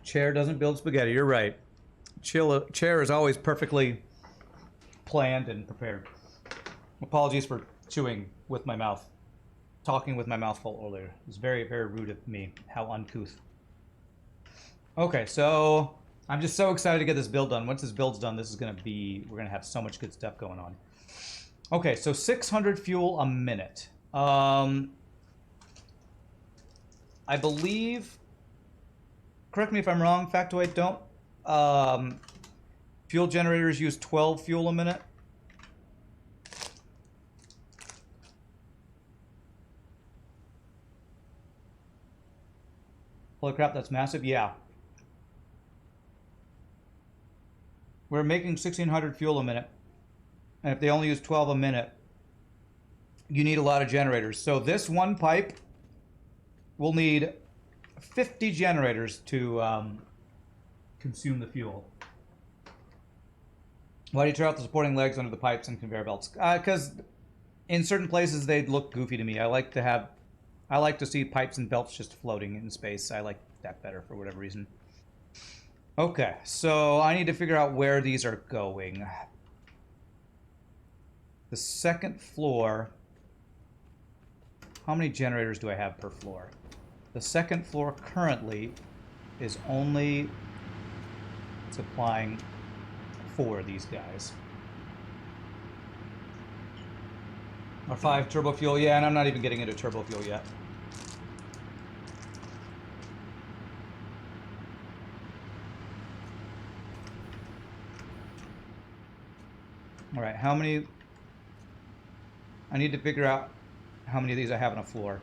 Chair doesn't build spaghetti. You're right. Chair is always perfectly planned and prepared. Apologies for chewing with my mouth. Talking with my mouth full earlier. It was very, very rude of me. How uncouth. Okay, so I'm just so excited to get this build done. Once this build's done, this is going to be... We're going to have so much good stuff going on. Okay, so 600 fuel a minute. I believe... Correct me if I'm wrong, factoid, don't... fuel generators use 12 fuel a minute. Holy crap, that's massive. Yeah. We're making 1,600 fuel a minute. And if they only use 12 a minute, you need a lot of generators. So this one pipe will need 50 generators to consume the fuel. Why do you tear out the supporting legs under the pipes and conveyor belts? Because in certain places they'd look goofy to me. I like to see pipes and belts just floating in space. I like that better for whatever reason. Okay, so I need to figure out where these are going. The second floor. How many generators do I have per floor? The second floor currently is only supplying 4 of these guys. Or 5 turbo fuel. Yeah, and I'm not even getting into turbo fuel yet. All right, how many... I need to figure out how many of these I have on a floor.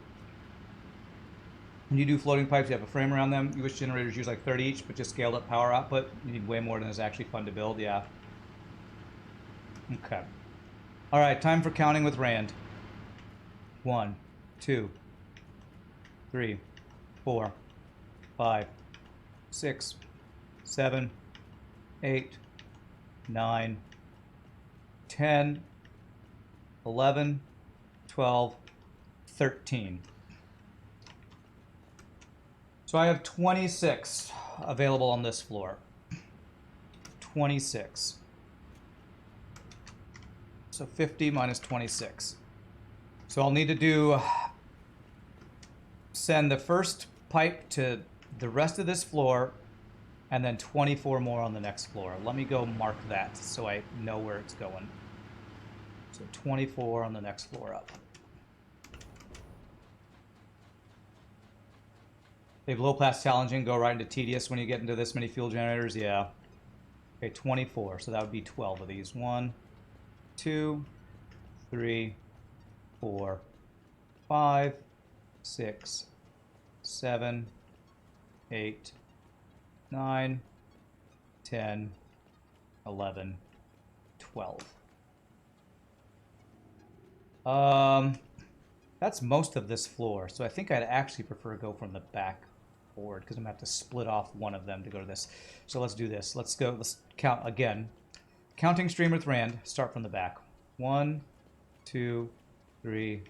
When you do floating pipes, you have a frame around them. US generators use like 30 each, but just scaled up power output. You need way more than is actually fun to build, yeah. Okay. All right, time for counting with Rand. 1, 2, 3, 4, 5, 6, 7, 8, 9, 10, 11, 12, 13. So I have 26 available on this floor. 26. So 50 minus 26. So I'll need to send the first pipe to the rest of this floor and then 24 more on the next floor. Let me go mark that so I know where it's going. So 24 on the next floor up. They've low pass challenging, go right into tedious when you get into this many fuel generators, yeah. Okay, 24, so that would be 12 of these. 1, 2, 3, 4, 5, 6, 7, 8, 9, 10, 11, 12. That's most of this floor, so I think I'd actually prefer to go from the back forward because I'm gonna have to split off one of them to go to this. So let's do this. Let's count again. Counting stream with Rand, start from the back. 1, 2, 3,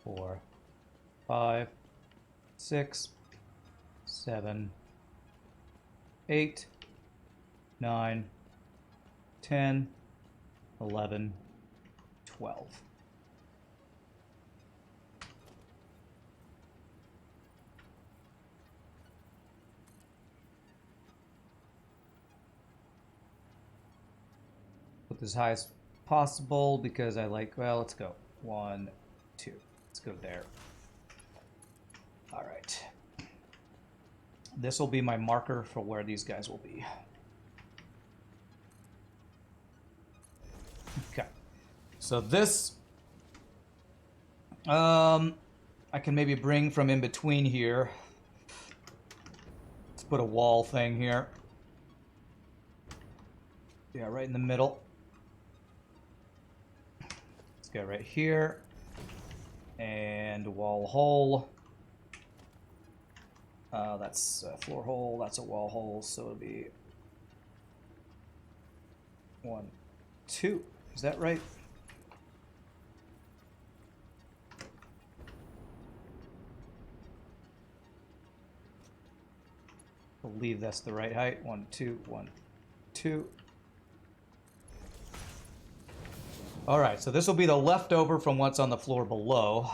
4, 5, 6, 7, 8, 9, 10, 11, 12. Put this as high as possible because I like, well, let's go. 1, 2. Let's go there. All right. This will be my marker for where these guys will be. Okay. So this, I can maybe bring from in between here. Let's put a wall thing here. Yeah, right in the middle. Let's go right here. And wall hole. That's a floor hole, that's a wall hole, so it'll be 1, 2. Is that right? believe that's the right height. 1, 2, 1, 2. All right, so this will be the leftover from what's on the floor below.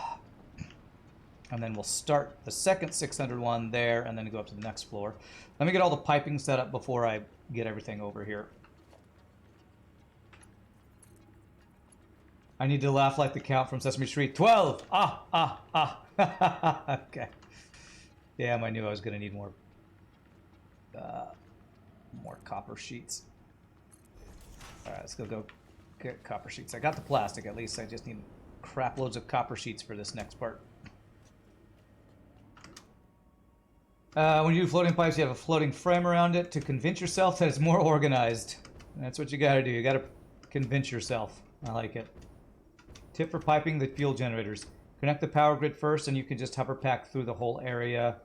And then we'll start the second 600 one there and then go up to the next floor. Let me get all the piping set up before I get everything over here. I need to laugh like the Count from Sesame Street. 12! Ah, ah, ah. Okay. Damn, I knew I was going to need more copper sheets. All right, let's go get copper sheets. I got the plastic at least. I just need crap loads of copper sheets for this next part. When you do floating pipes, you have a floating frame around it to convince yourself that it's more organized. That's what you gotta do. You gotta convince yourself. I like it. Tip for piping the fuel generators. Connect the power grid first, and you can just hover pack through the whole area,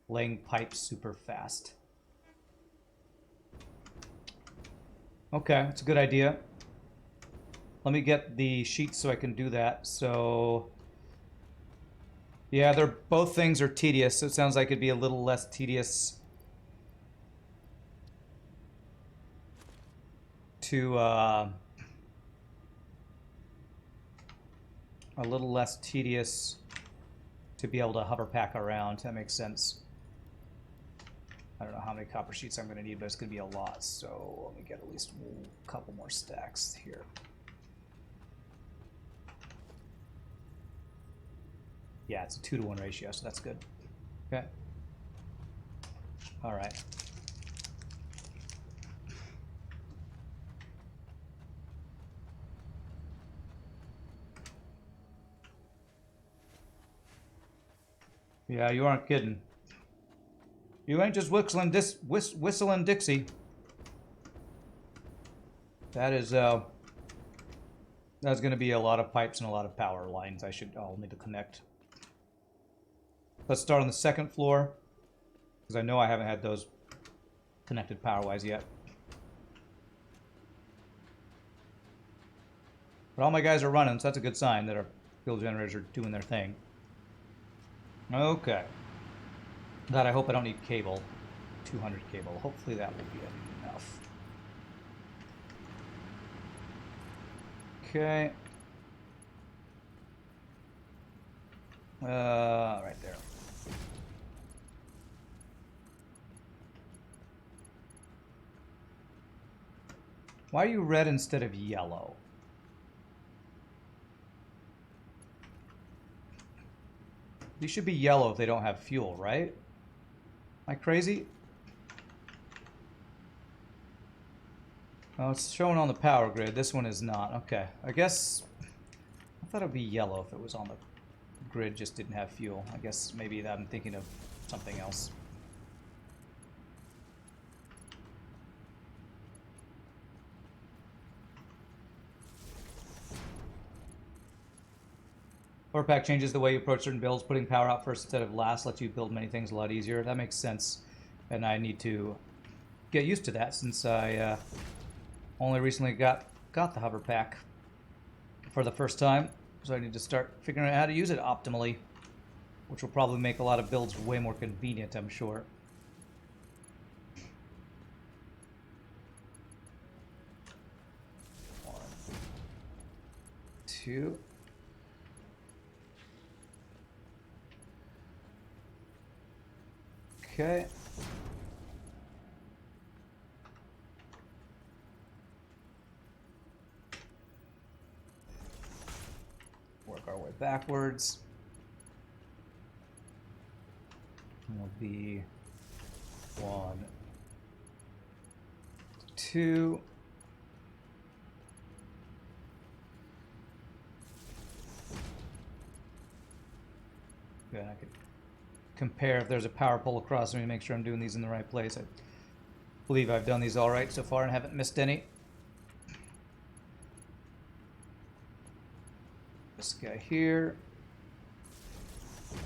laying pipes super fast. Okay, it's a good idea. Let me get the sheets so I can do that. So, yeah, both things are tedious, so it sounds like it'd be a little less tedious to a little less tedious to be able to hover pack around. That makes sense. I don't know how many copper sheets I'm going to need, but it's going to be a lot. So let me get at least a couple more stacks here. Yeah, it's a 2-to-1 ratio, so that's good. Okay. All right. Yeah, you aren't kidding. You ain't just whistling Dixie. That is that's going to be a lot of pipes and a lot of power lines. I'll need to connect. Let's start on the second floor, because I know I haven't had those connected power-wise yet. But all my guys are running, so that's a good sign that our fuel generators are doing their thing. Okay. God, I hope I don't need cable. 200 cable. Hopefully that will be enough. Okay. Right there. Why are you red instead of yellow? These should be yellow if they don't have fuel, right? Am I crazy? Oh, it's showing on the power grid. This one is not. Okay. I guess I thought it would be yellow if it was on the grid, just didn't have fuel. I guess maybe I'm thinking of something else. Pack changes the way you approach certain builds. Putting power out first instead of last lets you build many things a lot easier. That makes sense. And I need to get used to that since I only recently got the hover pack for the first time. So I need to start figuring out how to use it optimally, which will probably make a lot of builds way more convenient, I'm sure. One, two. Okay. Work our way backwards. It'll be 1, 2. Good, I could compare if there's a power pole across me to make sure I'm doing these in the right place. I believe I've done these all right so far and haven't missed any. This guy here.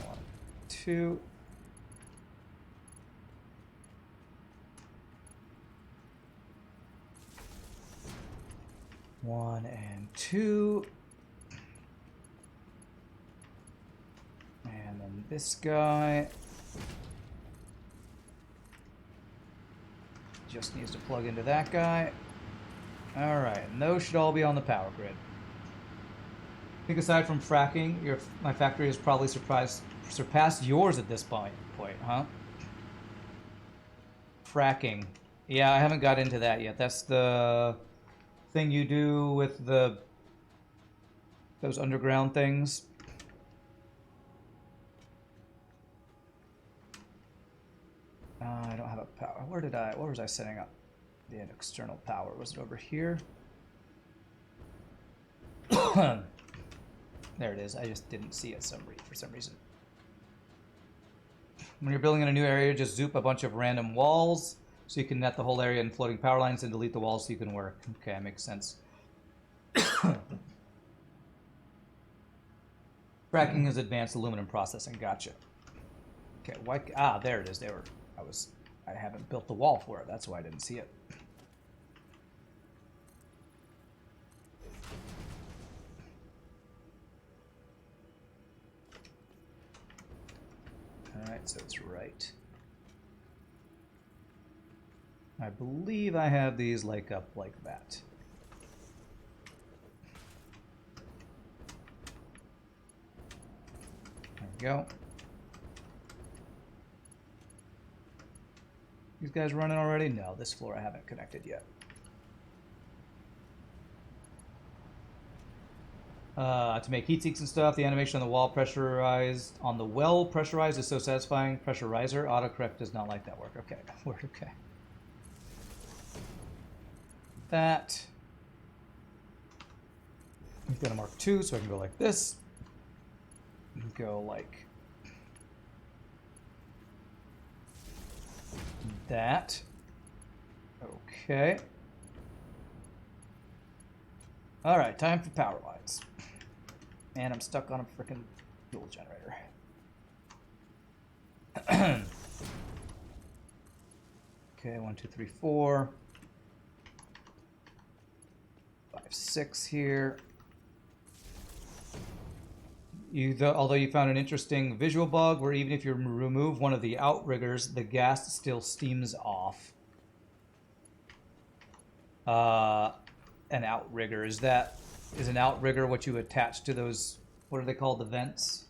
1, 2. One and 2. And then this guy. just needs to plug into that guy. Alright, and those should all be on the power grid. I think aside from fracking, my factory has probably surpassed yours at this point, huh? Fracking. Yeah, I haven't got into that yet. That's the thing you do with those underground things. I don't have a power. Where was I setting up the external power? Was it over here? There it is. I just didn't see it for some reason. When you're building in a new area, just zoop a bunch of random walls so you can net the whole area and floating power lines and delete the walls so you can work. Okay, that makes sense. Fracking is advanced aluminum processing. Gotcha. Okay, why? Ah, there it is. I haven't built the wall for it. That's why I didn't see it. Alright, so it's right. I believe I have these like up like that. There we go. These guys running already? No, this floor I haven't connected yet. To make heat sinks and stuff, the animation on the well pressurized is so satisfying. Pressurizer, autocorrect does not like that work. Okay, okay. That. We've got a Mark II, so I can go like this. Go like that. Okay. Alright, time for power lines. And I'm stuck on a freaking fuel generator. Okay, 1, 2, 3, 4. 5, 6 here. Although you found an interesting visual bug where even if you remove one of the outriggers, the gas still steams off. An outrigger. Is an outrigger what you attach to those, what are they called, the vents?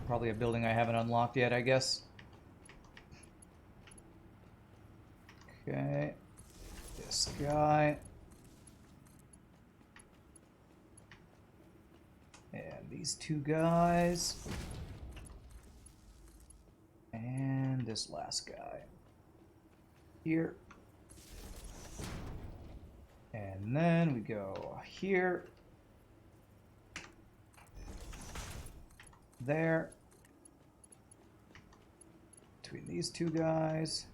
Probably a building I haven't unlocked yet, I guess. Okay. This guy. And these two guys. And this last guy. Here. And then we go here. There. Between these two guys.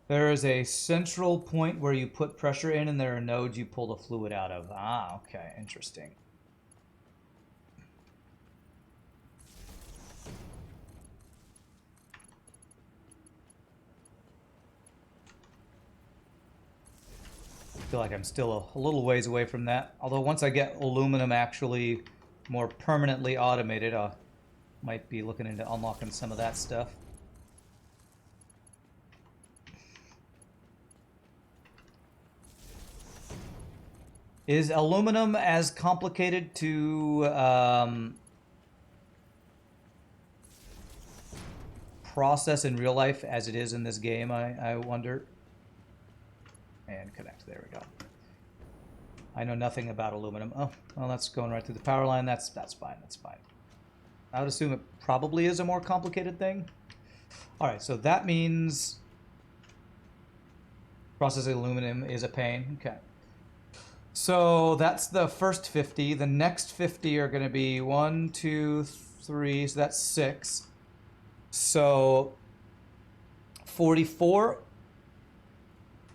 There is a central point where you put pressure in, and there are nodes you pull the fluid out of. Ah, okay, interesting. I feel like I'm still a little ways away from that. Although once I get aluminum actually more permanently automated, I might be looking into unlocking some of that stuff. Is aluminum as complicated to process in real life as it is in this game, I wonder? And connect, there we go. I know nothing about aluminum. Oh, well, that's going right through the power line. That's fine, that's fine. I would assume it probably is a more complicated thing. All right, so that means processing aluminum is a pain. Okay. So that's the first 50. The next 50 are going to be 1, 2, 3. So that's 6. So 44.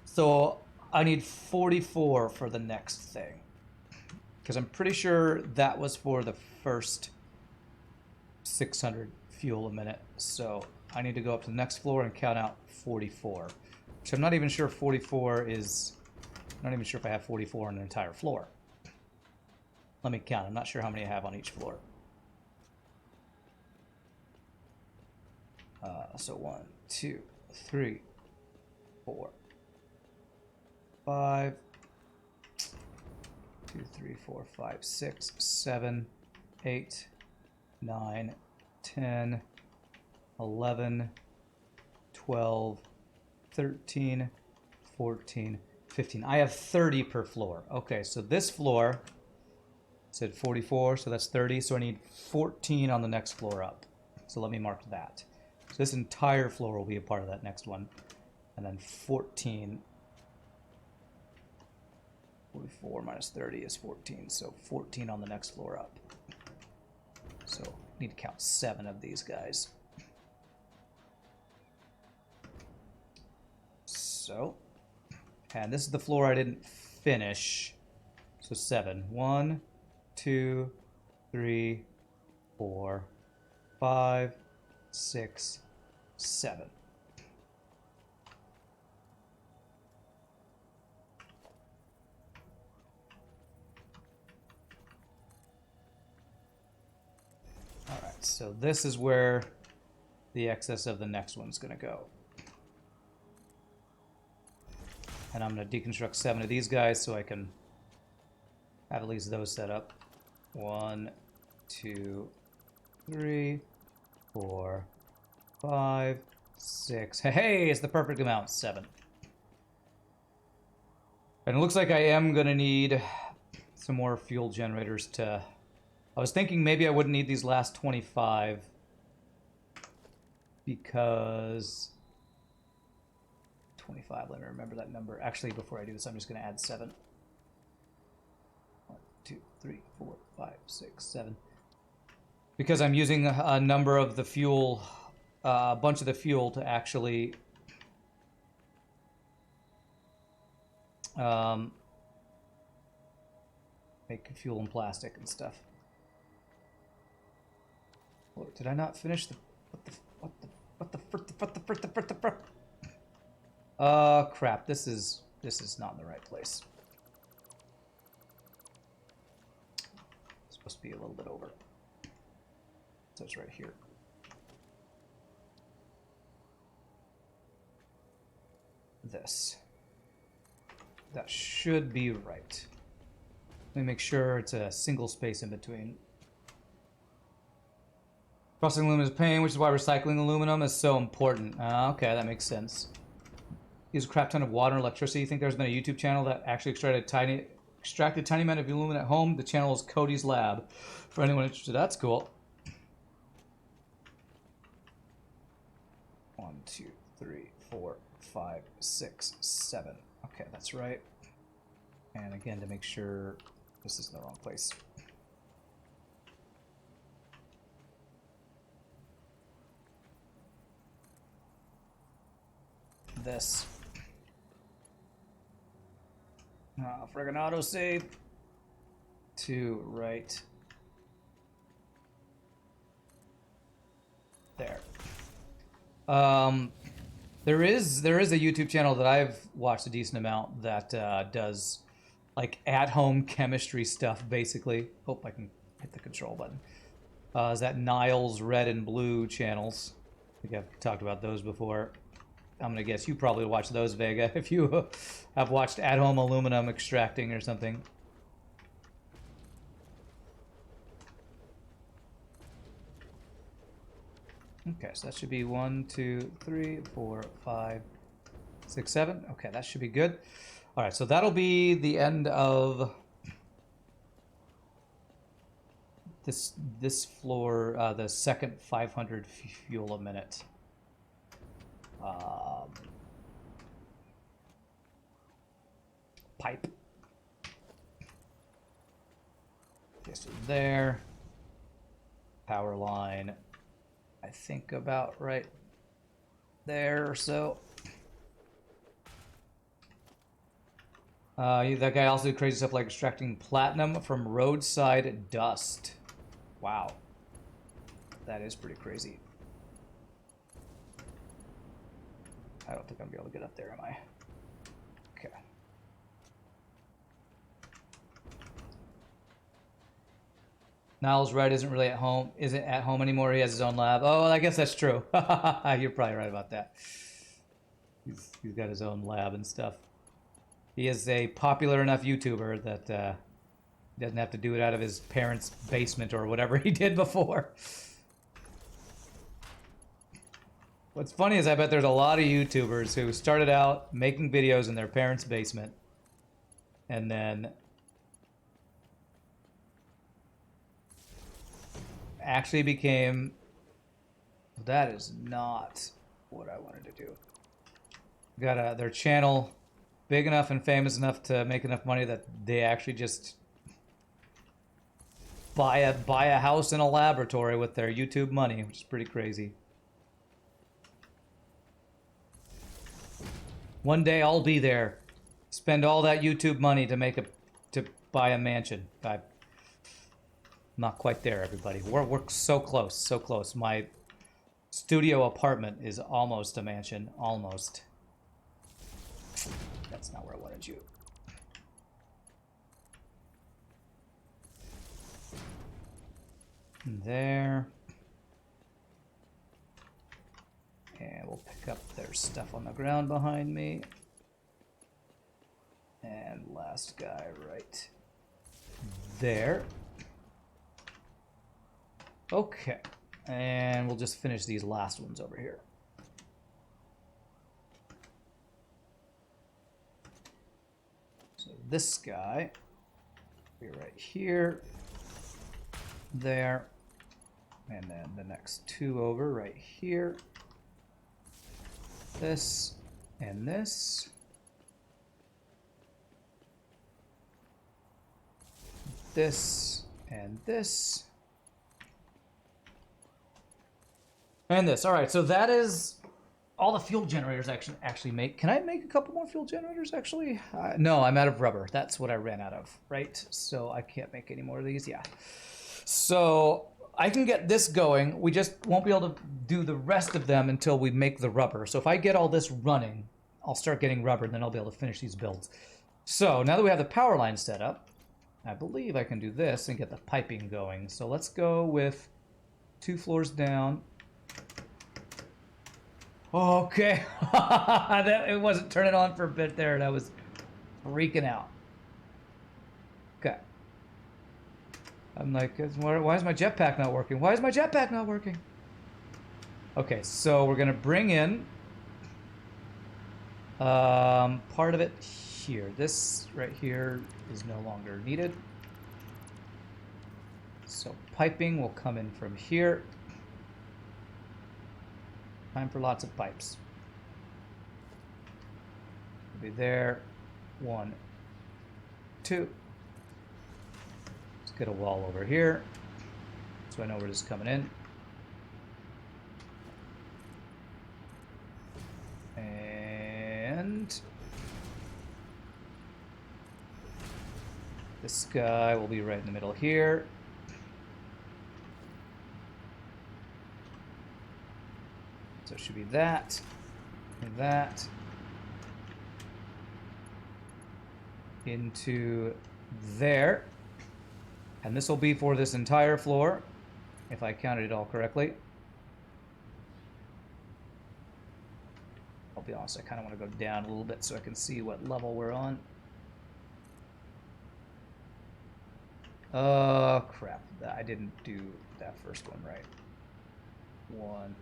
So I need 44 for the next thing. Because I'm pretty sure that was for the first 600 fuel a minute. So I need to go up to the next floor and count out 44. Which I'm not even sure 44 is... I'm not even sure if I have 44 on an entire floor. Let me count. I'm not sure how many I have on each floor. So 1, 2, 3, 4, 5, 2, 3, 4, 5, 6, 7, 8, 9, 10, 11, 12, 13, 14, 15. I have 30 per floor. Okay, so this floor said 44, so that's 30. So I need 14 on the next floor up. So let me mark that. So this entire floor will be a part of that next one. And then 14. 44 minus 30 is 14. So 14 on the next floor up. So I need to count 7 of these guys. So, and this is the floor I didn't finish. So 7. 1, 2, 3, 4, 5, 6, 7. All right, so this is where the excess of the next one's going to go. And I'm going to deconstruct 7 of these guys so I can have at least those set up. 1, 2, 3, 4, 5, 6. Hey, it's the perfect amount. 7. And it looks like I am going to need some more fuel generators to... I was thinking maybe I wouldn't need these last 25 because... 25, let me remember that number. Actually, before I do this, I'm just going to add 7. 1, 2, 3, 4, 5, 6, 7. Because I'm using a number of the fuel, a bunch of the fuel to actually make fuel and plastic and stuff. Oh, did I not finish the crap, this is not in the right place. It's supposed to be a little bit over. So it's right here. This. That should be right. Let me make sure it's a single space in between. Processing aluminum is pain, which is why recycling aluminum is so important. Okay, that makes sense. Use a crap ton of water and electricity. You think there's been a YouTube channel that actually extracted a tiny amount of aluminum at home? The channel is Cody's Lab. For anyone interested, that's cool. 1, 2, 3, 4, 5, 6, 7. Okay, that's right. And again, to make sure this is in the wrong place. This. Friggin' autosave. To right. There. There is a YouTube channel that I've watched a decent amount that does like at-home chemistry stuff, basically. Hope I can hit the control button. Is that Niles Red and Blue channels? I think I've talked about those before. I'm gonna guess you probably watch those, Vega, if you have watched at-home aluminum extracting or something. Okay, so that should be 1, 2, 3, 4, 5, 6, 7. Okay, that should be good. All right, so that'll be the end of this floor, the second 500 fuel a minute. Pipe. Okay, so there. Power line. I think about right there or so. That guy also did crazy stuff like extracting platinum from roadside dust. Wow. That is pretty crazy. I don't think I'm gonna be able to get up there, am I? Okay. Niles Wright isn't really at home. Isn't at home anymore. He has his own lab. Oh, I guess that's true. You're probably right about that. He's got his own lab and stuff. He is a popular enough YouTuber that doesn't have to do it out of his parents' basement or whatever he did before. What's funny is I bet there's a lot of YouTubers who started out making videos in their parents' basement and then actually became... That is not what I wanted to do. Got their channel big enough and famous enough to make enough money that they actually just buy a house in a laboratory with their YouTube money, which is pretty crazy. One day I'll be there. Spend all that YouTube money to buy a mansion. I'm not quite there, everybody. We're so close, so close. My studio apartment is almost a mansion, almost. That's not where I wanted you. There. And we'll pick up their stuff on the ground behind me. And last guy right there. Okay. And we'll just finish these last ones over here. So this guy will be right here, there, and then the next two over right here. This and this. This and this. And this. All right, so that is all the fuel generators actually make. Can I make a couple more fuel generators, actually? No, I'm out of rubber. That's what I ran out of, right? So I can't make any more of these, yeah. So I can get this going. We just won't be able to do the rest of them until we make the rubber. So if I get all this running, I'll start getting rubber, and then I'll be able to finish these builds. So now that we have the power line set up, I believe I can do this and get the piping going. So let's go with 2 floors down. Okay. It wasn't turning on for a bit there, and I was freaking out. Okay. I'm like, why is my jetpack not working? Why is my jetpack not working? Okay, so we're gonna bring in part of it here. This right here is no longer needed. So piping will come in from here. Time for lots of pipes. It'll be there. 1, 2. Let's get a wall over here, so I know where this is coming in. And this guy will be right in the middle here. So it should be that, and that, into there. And this will be for this entire floor, if I counted it all correctly. I'll be honest, I kind of want to go down a little bit so I can see what level we're on. Oh, crap. I didn't do that first one right. 1.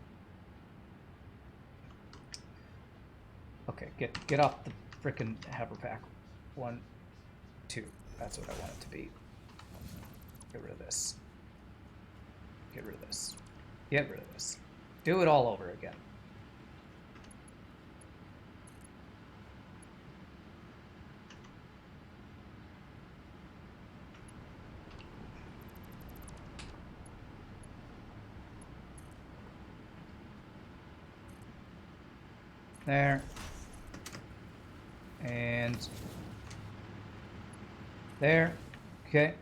Okay, get off the frickin' hover pack. 1, 2. That's what I want it to be. Get rid of this. Get rid of this. Get rid of this. Do it all over again. There. And there. Okay.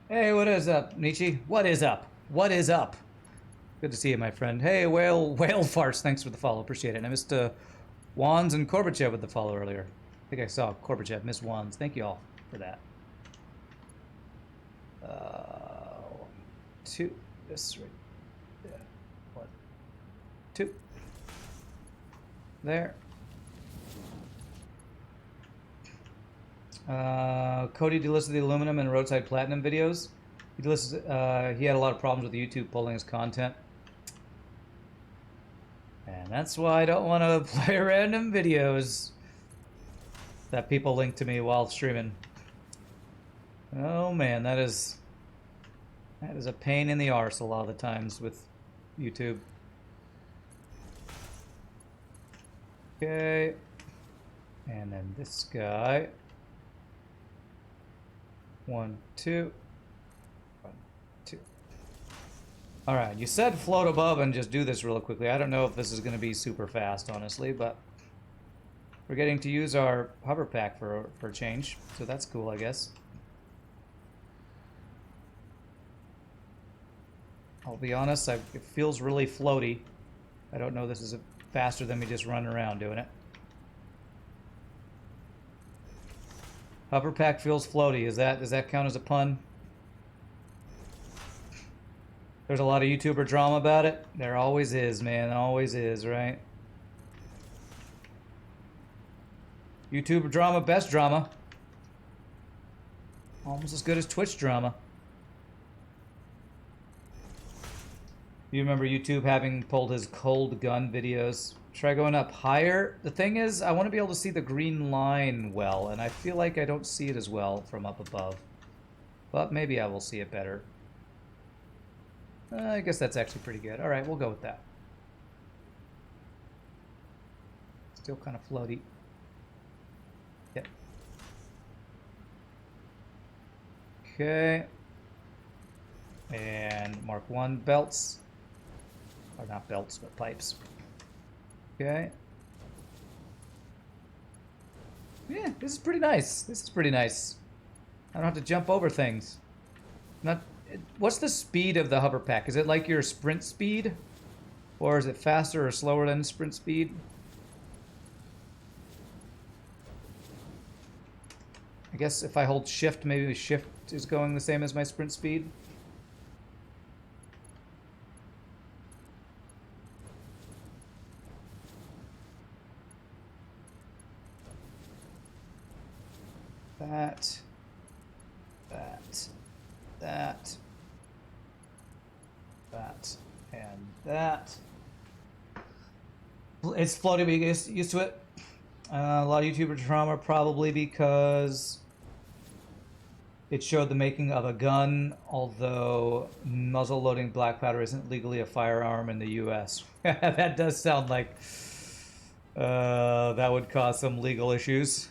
Hey, what is up, Nietzsche? What is up? What is up? Good to see you, my friend. Hey, whale farts. Thanks for the follow. Appreciate it. And I missed Wands and Korbachev with the follow earlier. I think I saw Korbachev miss Wands. Thank you all for that. 1, 2. This right. Yeah. 1, 2. There. Cody delisted the aluminum and roadside platinum videos. He delisted, he had a lot of problems with YouTube pulling his content. And that's why I don't want to play random videos that people link to me while streaming. Oh man, that is a pain in the arse a lot of the times with YouTube. Okay. And then this guy. 1, 2. 1, 2. All right, you said float above and just do this real quickly. I don't know if this is going to be super fast, honestly, but we're getting to use our hover pack for a change, so that's cool, I guess. I'll be honest, it feels really floaty. I don't know this is faster than me just running around doing it. Hover pack feels floaty. Does that count as a pun? There's a lot of YouTuber drama about it. There always is, man. Always is, right? YouTuber drama, best drama. Almost as good as Twitch drama. You remember YouTube having pulled his cold gun videos? Try going up higher. The thing is, I want to be able to see the green line well, and I feel like I don't see it as well from up above. But maybe I will see it better. I guess that's actually pretty good. All right, we'll go with that. Still kind of floaty. Yep. Okay. And Mark 1 belts. Or not belts, but pipes. Okay. Yeah, this is pretty nice. This is pretty nice. I don't have to jump over things. What's the speed of the hover pack? Is it like your sprint speed? Or is it faster or slower than sprint speed? I guess if I hold shift, maybe the shift is going the same as my sprint speed. That, and that. It's floating, but you get used to it. A lot of YouTuber drama probably because it showed the making of a gun, although muzzle loading black powder isn't legally a firearm in the US. That does sound like that would cause some legal issues.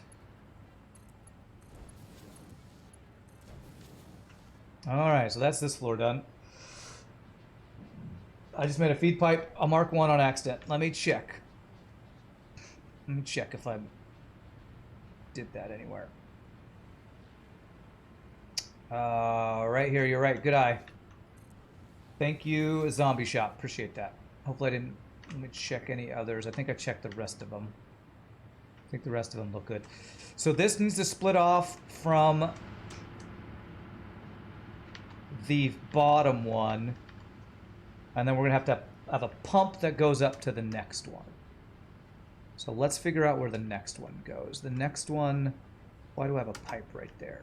Alright, so that's this floor done. I just made a feed pipe, a Mark 1 on accident. Let me check. Let me check if I did that anywhere. Right here, you're right. Good eye. Thank you, Zombie Shop. Appreciate that. Hopefully I didn't... Let me check any others. I think I checked the rest of them. I think the rest of them look good. So this needs to split off from the bottom one, and then we're gonna have to have a pump that goes up to the next one. So let's figure out where the next one goes. The next one, why do I have a pipe right there?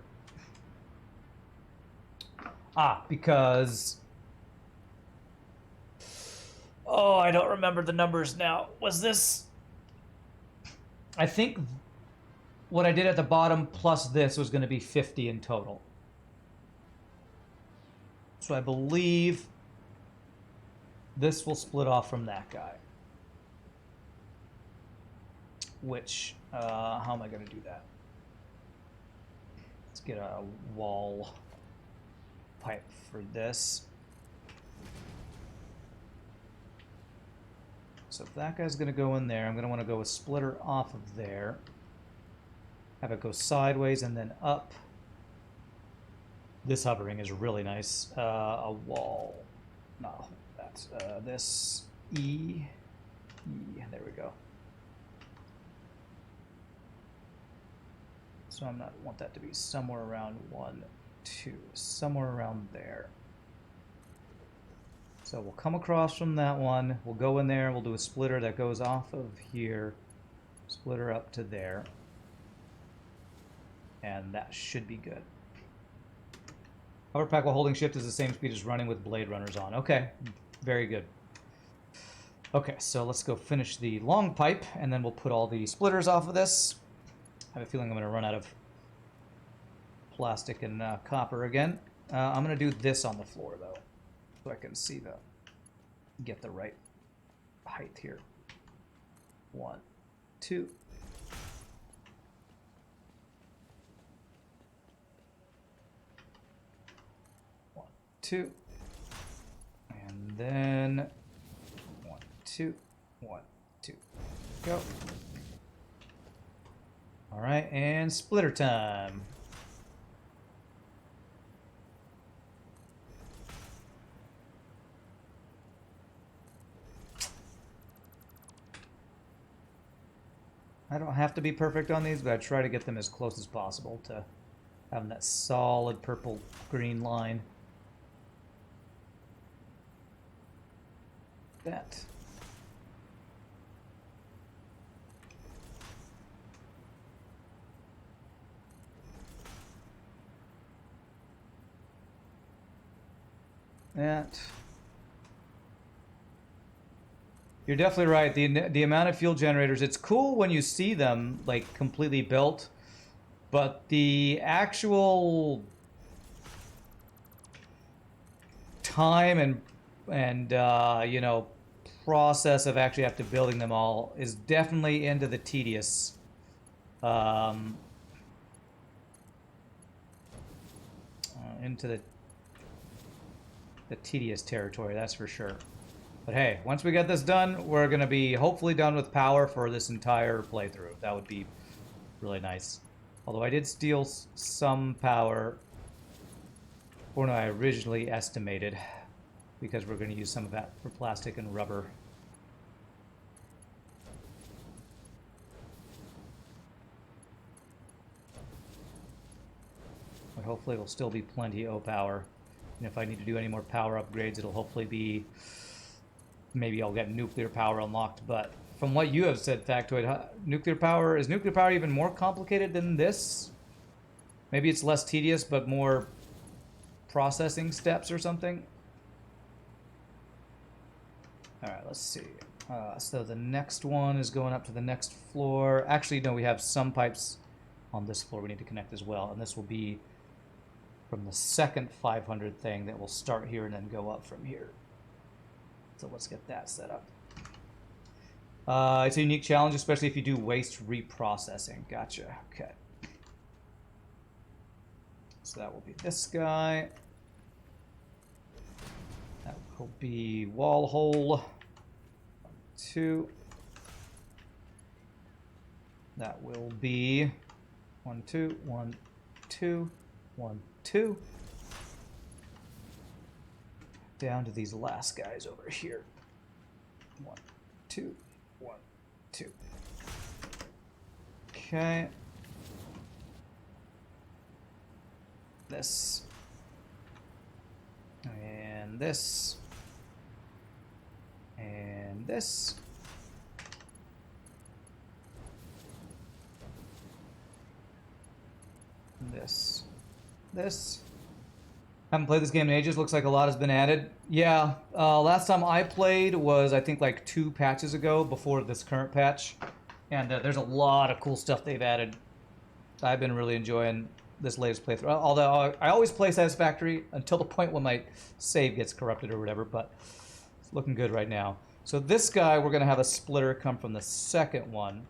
Ah, because, oh, I don't remember the numbers now. Was this, I think what I did at the bottom plus this was going to be 50 in total. So I believe this will split off from that guy. Which, how am I going to do that? Let's get a wall pipe for this. So if that guy's going to go in there, I'm going to want to go a splitter off of there. Have it go sideways and then up. This hovering is really nice. A wall. No, that's this E. There we go. So I'm not want that to be somewhere around 1, 2, somewhere around there. So we'll come across from that one. We'll go in there. We'll do a splitter that goes off of here. Splitter up to there. And that should be good. Hover pack while holding shift is the same speed as running with blade runners on. Okay, very good. Okay, so let's go finish the long pipe, and then we'll put all the splitters off of this. I have a feeling I'm going to run out of plastic and copper again. I'm going to do this on the floor, though, so I can see get the right height here. 1, 2. Two, and then 1, 2, 1, 2, go. All right, and splitter time. I don't have to be perfect on these, but I try to get them as close as possible to having that solid purple-green line. That. That. You're definitely right. The amount of fuel generators, it's cool when you see them like completely built, but the actual time and you know, process of actually after building them all is definitely into the tedious into the tedious territory, that's for sure. But hey, once we get this done, we're going to be hopefully done with power for this entire playthrough. That would be really nice. Although I did steal some power more than I originally estimated, because we're going to use some of that for plastic and rubber. But hopefully it'll still be plenty of power. And if I need to do any more power upgrades, it'll hopefully be... Maybe I'll get nuclear power unlocked, but from what you have said, Factoid, nuclear power... Is nuclear power even more complicated than this? Maybe it's less tedious, but more processing steps or something? Alright, let's see. So the next one is going up to the next floor. Actually, no, we have some pipes on this floor we need to connect as well. And this will be from the second 500 thing that will start here and then go up from here. So let's get that set up. It's a unique challenge, especially if you do waste reprocessing. Gotcha. Okay. So that will be this guy. That will be wall hole 2. That will be 1, 2, 1, 2, 1, 2. Down to these last guys over here. 1, 2, 1, 2. Okay. This. And this. And this. This. This. Haven't played this game in ages. Looks like a lot has been added. Yeah, last time I played was, I think, like 2 patches ago before this current patch. And there's a lot of cool stuff they've added. I've been really enjoying this latest playthrough. Although I always play Satisfactory until the point when my save gets corrupted or whatever, but it's looking good right now. So this guy, we're going to have a splitter come from the second one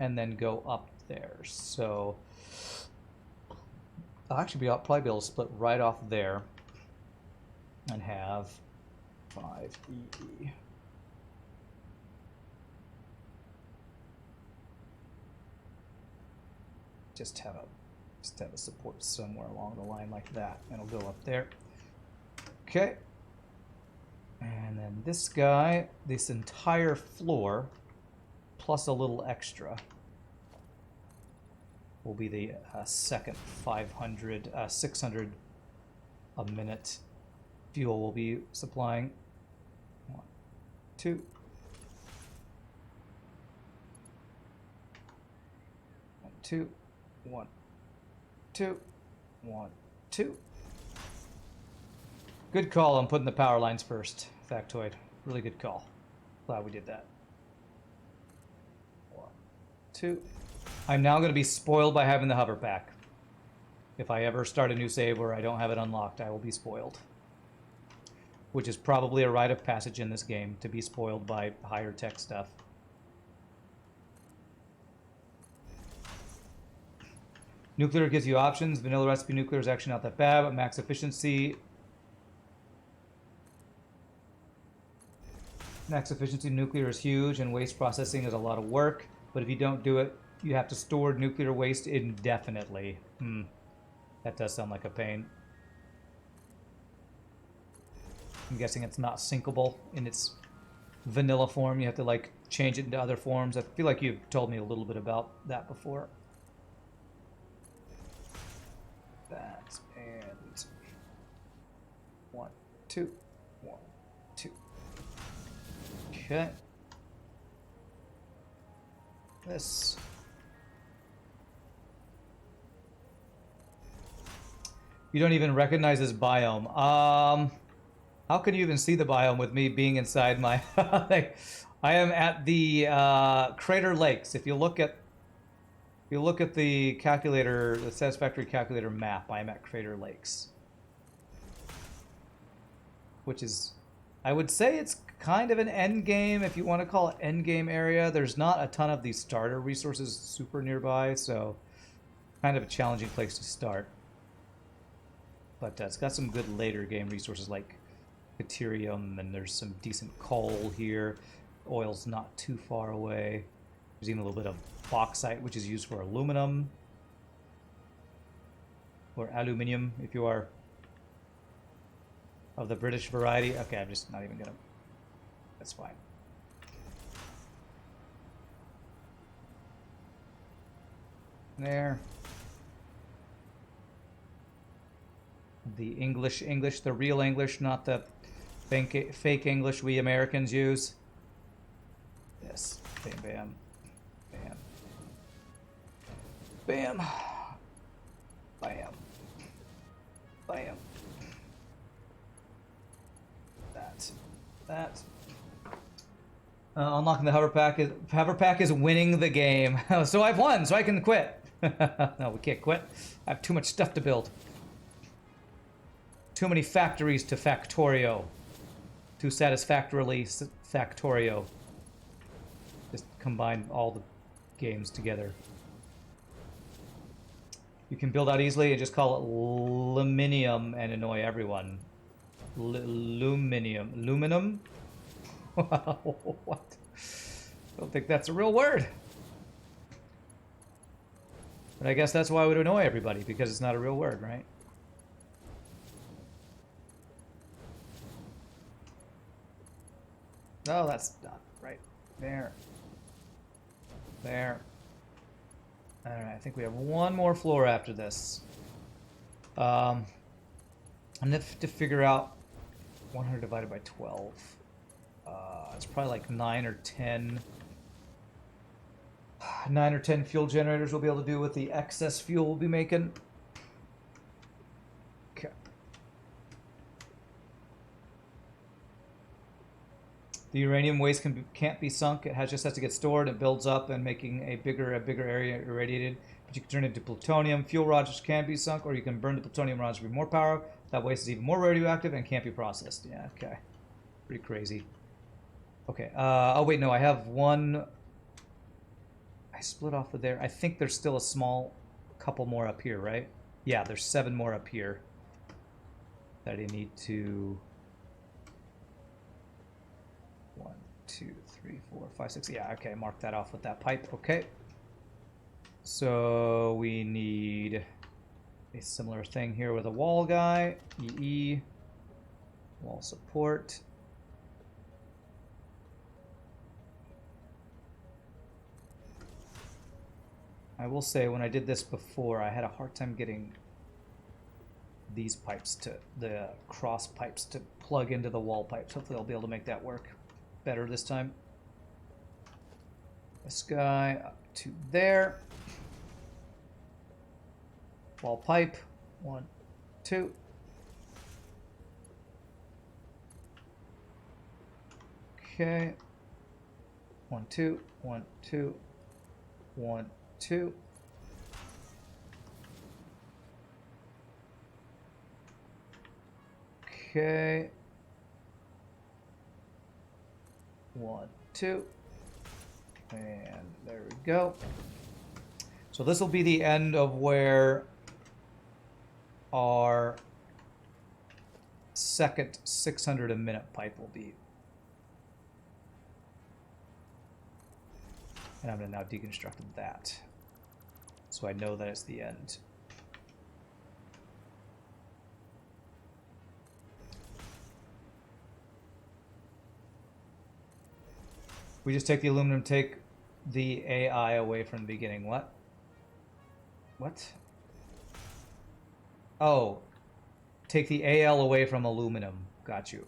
and then go up there. So I'll actually probably be able to split right off there and have 5EE. Just have a support somewhere along the line like that, and it'll go up there. Okay. And then this guy, this entire floor, plus a little extra, will be the second 500, 600 a minute fuel will be supplying. 1, 2. 1, 2. 1, 2. 1, 2. Good call on putting the power lines first, Factoid. Really good call. Glad we did that. 1, 2. I'm now going to be spoiled by having the hover pack. If I ever start a new save where I don't have it unlocked, I will be spoiled. Which is probably a rite of passage in this game, to be spoiled by higher tech stuff. Nuclear gives you options. Vanilla recipe nuclear is actually not that bad, but max efficiency. Max efficiency nuclear is huge, and waste processing is a lot of work. But if you don't do it, you have to store nuclear waste indefinitely. That does sound like a pain. I'm guessing it's not syncable in its vanilla form. You have to like change it into other forms. I feel like you've told me a little bit about that before. That and 1, 2, 1, 2. Okay. This. You don't even recognize this biome. How can you even see the biome with me being inside my... I am at the Crater Lakes. If you look at the calculator, the Satisfactory calculator map, I am at Crater Lakes. Which is, I would say it's kind of an end game, if you want to call it end game area. There's not a ton of these starter resources super nearby, so kind of a challenging place to start. But it's got some good later game resources like Deuterium, and there's some decent coal here. Oil's not too far away. There's even a little bit of bauxite, which is used for aluminum. Or aluminium, if you are of the British variety. Okay, I'm just not even gonna... That's fine. There. The English, the real English, not the fake English we Americans use. Yes. Bam, bam. Bam. Bam. Bam. Bam. That. Unlocking the hover pack is winning the game. So I've won, so I can quit. No, we can't quit. I have too much stuff to build. Too many factories to Factorio. Too satisfactorily Factorio. Just combine all the games together. You can build out easily and just call it Luminium and annoy everyone. Luminium. Luminum? What? I don't think that's a real word. But I guess that's why it would annoy everybody, because it's not a real word, right? No, that's not right. There. There. Alright, I think we have one more floor after this. I'm going to have to figure out 100 divided by 12. It's probably like 9 or 10 fuel generators we'll be able to do with the excess fuel we'll be making. Okay. The uranium waste can't be sunk. It just has to get stored. It builds up and making a bigger area irradiated. But you can turn it into plutonium. Fuel rods can be sunk, or you can burn the plutonium rods for more power. That waste is even more radioactive and can't be processed. Yeah, okay. Pretty crazy. Okay. Oh, wait, no. I have one... I split off of there. I think there's still a small couple more up here, right? Yeah, there's 7 more up here that I need to... 1, 2, 3, 4, 5, 6. Yeah, okay. Mark that off with that pipe. Okay. So we need a similar thing here with a wall guy. EE. Wall support. I will say, when I did this before, I had a hard time getting these pipes to, the cross pipes to plug into the wall pipes. Hopefully I'll be able to make that work better this time. This guy up to there. Wall pipe, 1, 2. Okay. 1, 2, 1, 2, 1, 2. Okay. 1, 2. And there we go. So this will be the end of where our second 600 a minute pipe will be. And I'm going to now deconstruct that, so I know that it's the end. We just take the aluminum, take the AI away from the beginning. What? What? Oh, take the AL away from aluminum. Got you.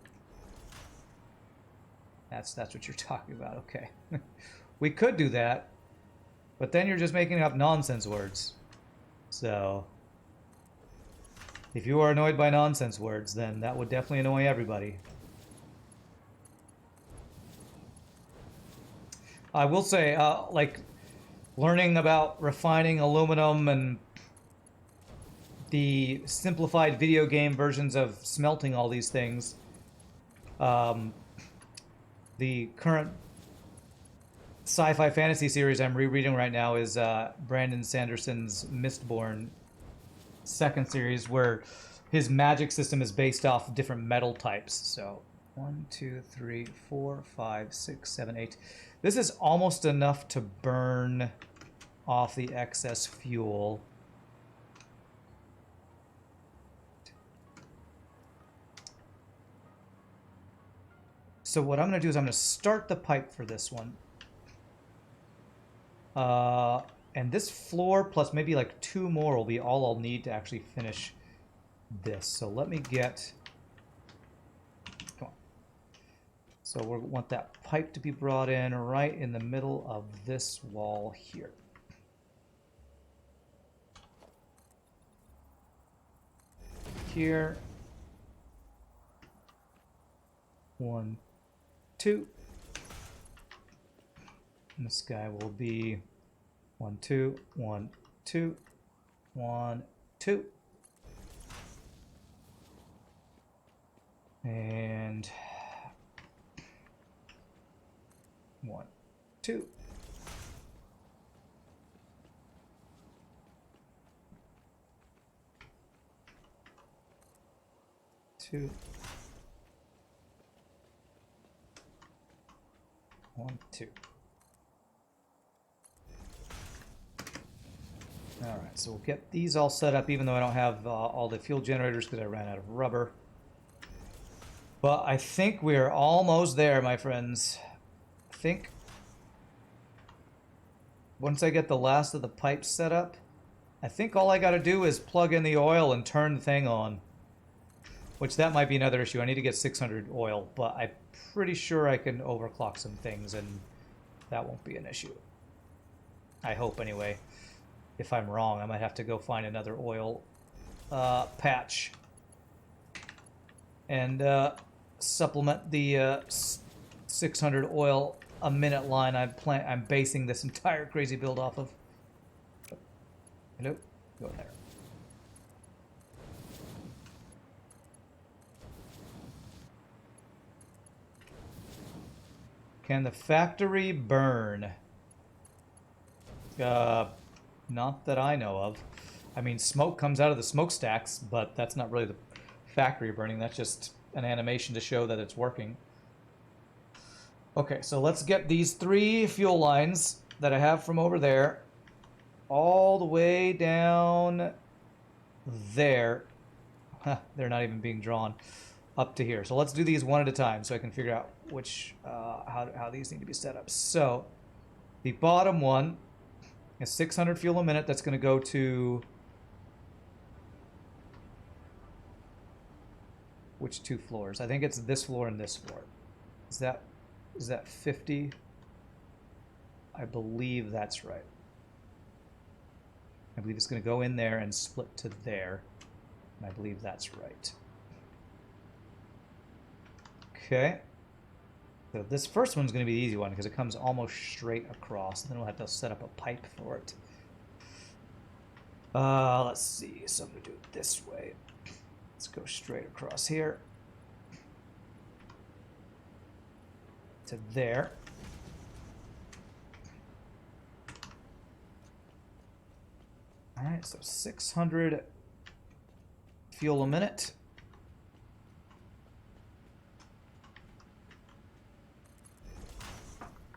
That's what you're talking about. Okay. We could do that, but then you're just making up nonsense words. So, if you are annoyed by nonsense words, then that would definitely annoy everybody. I will say, like, learning about refining aluminum and the simplified video game versions of smelting all these things. The current sci-fi fantasy series I'm rereading right now is Brandon Sanderson's Mistborn second series, where his magic system is based off different metal types. So 1, 2, 3, 4, 5, 6, 7, 8. This is almost enough to burn off the excess fuel. So what I'm going to do is I'm going to start the pipe for this one. And this floor plus maybe like 2 more will be all I'll need to actually finish this. So let me get... Come on. So we want that pipe to be brought in right in the middle of this wall here. Here. 1, 2. And this guy will be 1, 2, 1, 2, 1, 2. And 1, 2. Two. 1, 2. All right, so we'll get these all set up, even though I don't have all the fuel generators because I ran out of rubber. But I think we're almost there, my friends. I think once I get the last of the pipes set up, I think all I got to do is plug in the oil and turn the thing on. Which that might be another issue. I need to get 600 oil, but I'm pretty sure I can overclock some things and that won't be an issue. I hope anyway. If I'm wrong, I might have to go find another oil patch and supplement the 600 oil a minute line I'm basing this entire crazy build off of. Hello? Go there. Can the factory burn? Not that I know of. I mean, smoke comes out of the smokestacks, but that's not really the factory burning. That's just an animation to show that it's working. Okay, so let's get these 3 fuel lines that I have from over there all the way down there. They're not even being drawn up to here. So let's do these one at a time so I can figure out which how these need to be set up. So the bottom one It's 600 fuel a minute. That's going to go to... Which two floors? I think it's this floor and this floor. Is that 50? I believe that's right. I believe it's going to go in there and split to there. And I believe that's right. Okay. So this first one's going to be the easy one because it comes almost straight across. And then we'll have to set up a pipe for it. Let's see. So I'm going to do it this way. Let's go straight across here. To there. Alright, so 600 fuel a minute.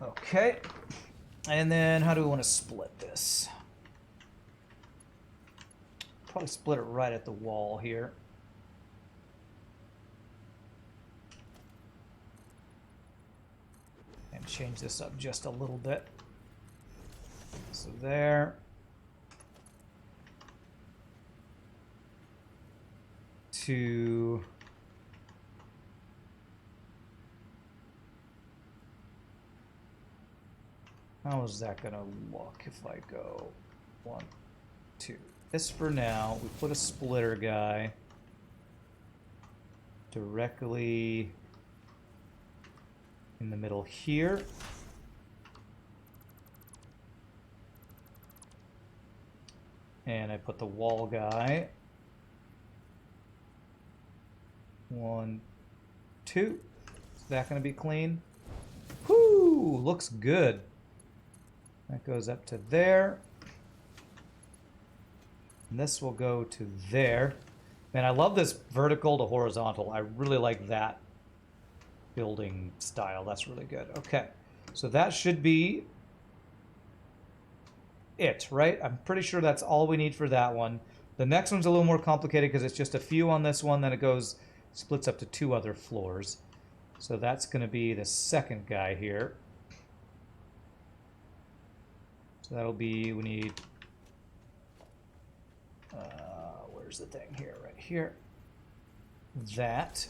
Okay. And then how do we want to split this? Probably split it right at the wall here. And change this up just a little bit. So there. To how is that gonna look if I go 1, 2? This for now. We put a splitter guy directly in the middle here. And I put the wall guy 1, 2. Is that going to be clean? Whoo! Looks good. That goes up to there. And this will go to there. Man, I love this vertical to horizontal. I really like that building style. That's really good. Okay. So that should be it, right? I'm pretty sure that's all we need for that one. The next one's a little more complicated because it's just a few on this one, then it goes... splits up to 2 other floors. So that's going to be the second guy here. So that'll be, we need, where's the thing here? Right here. That.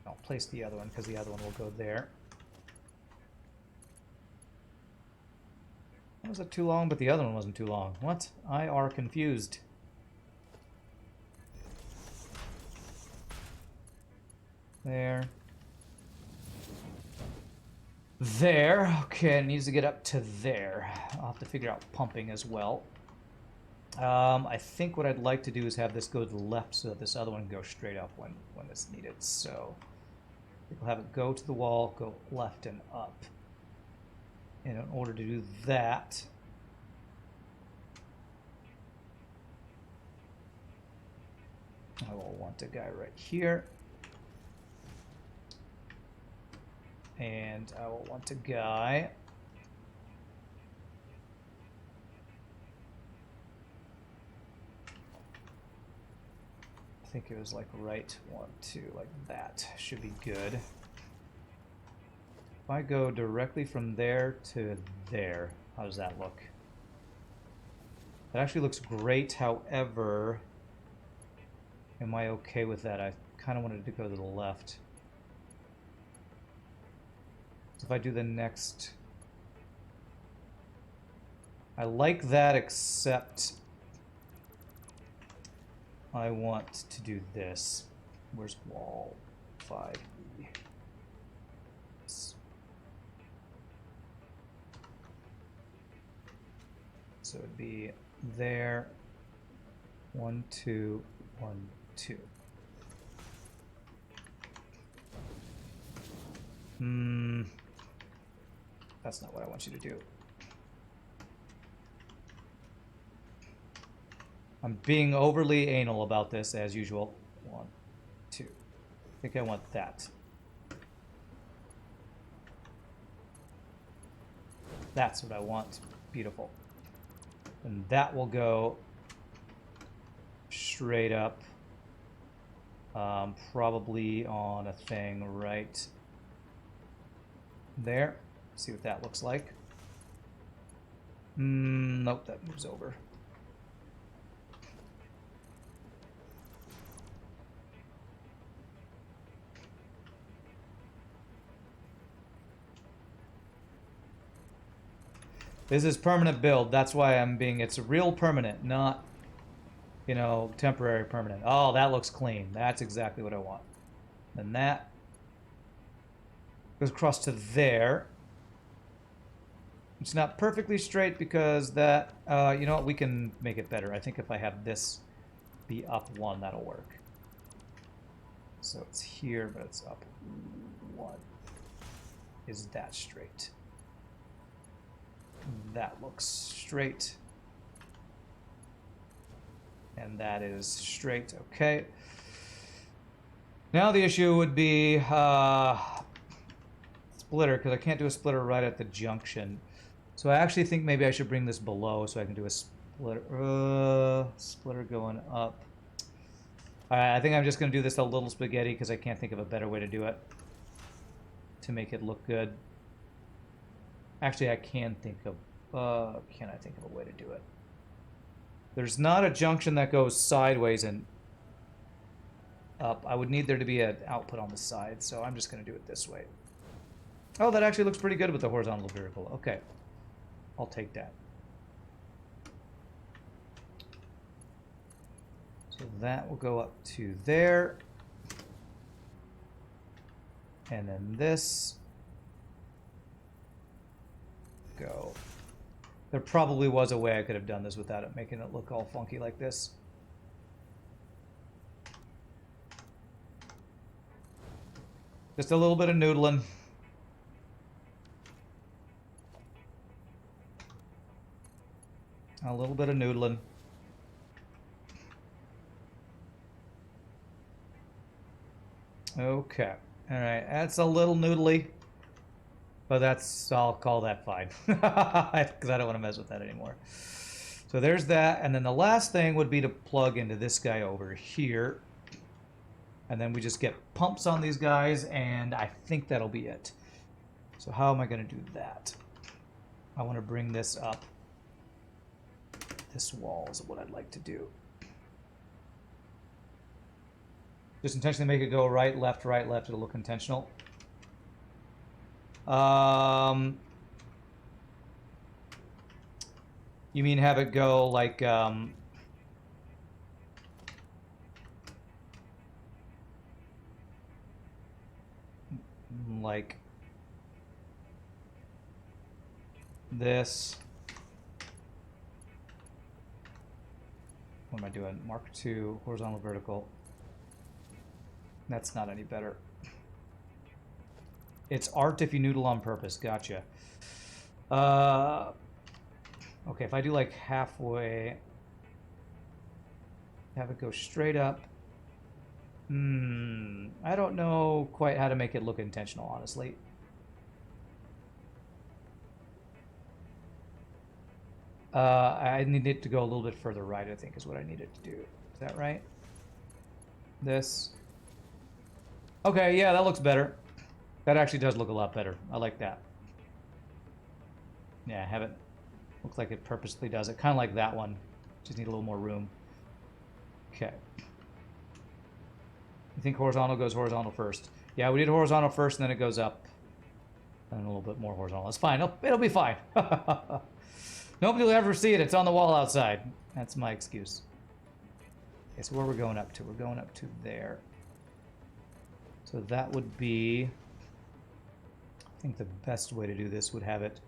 I'll place the other one because the other one will go there. Was it too long? But the other one wasn't too long. What? I are confused. There. There. Okay, it needs to get up to there. I'll have to figure out pumping as well. I think what I'd like to do is have this go to the left so that this other one goes straight up when it's needed. So we'll have it go to the wall, go left and up. And in order to do that, I will want a guy right here. And I will want a guy I think it was like right 1, 2, like that should be good. If I go directly from there to there, how does that look? That actually looks great, however, am I okay with that? I kind of wanted to go to the left. So if I do the next... I like that, except I want to do this. Where's wall 5E? So it'd be there. 1, 2, 1, 2. That's not what I want you to do. I'm being overly anal about this as usual. 1, 2. I think I want that. That's what I want. Beautiful. And that will go straight up. Probably on a thing right there. See what that looks like. Nope, that moves over. This is permanent build. That's why I'm being... It's real permanent, not, you know, temporary permanent. Oh, that looks clean. That's exactly what I want. And that goes across to there. It's not perfectly straight because that... you know what? We can make it better. I think if I have this be up one, that'll work. So it's here, but it's up one. Is that straight? That looks straight. And that is straight. Okay. Now the issue would be splitter, because I can't do a splitter right at the junction. So I actually think maybe I should bring this below so I can do a splitter. Splitter going up. Alright, I think I'm just going to do this a little spaghetti because I can't think of a better way to do it to make it look good. Actually, I can think of... can I think of a way to do it? There's not a junction that goes sideways and up. I would need there to be an output on the side, so I'm just going to do it this way. Oh, that actually looks pretty good with the horizontal vertical. Okay. I'll take that. So that will go up to there. And then this... go. There probably was a way I could have done this without it making it look all funky like this. Just a little bit of noodling. A little bit of noodling. Okay. Alright, that's a little noodly. But that's, I'll call that fine. Because I don't want to mess with that anymore. So there's that. And then the last thing would be to plug into this guy over here. And then we just get pumps on these guys, and I think that'll be it. So how am I going to do that? I want to bring this up. This wall is what I'd like to do. Just intentionally make it go right, left, it'll look intentional. You mean have it go like, like this. What am I doing? Mark 2, horizontal, vertical. That's not any better. It's art if you noodle on purpose. Gotcha. Okay, if I do like halfway, have it go straight up. I don't know quite how to make it look intentional, honestly. I need it to go a little bit further right, I think, is what I need it to do. Is that right? This. Okay, yeah, that looks better. That actually does look a lot better. I like that. Yeah, have it. Looks like it purposely does it. Kind of like that one. Just need a little more room. Okay. I think horizontal goes horizontal first. Yeah, we did horizontal first, and then it goes up. And a little bit more horizontal. That's fine. It'll be fine. Nobody will ever see it. It's on the wall outside. That's my excuse. Okay, so where we're going up to? We're going up to there. So that would be... I think the best way to do this would have it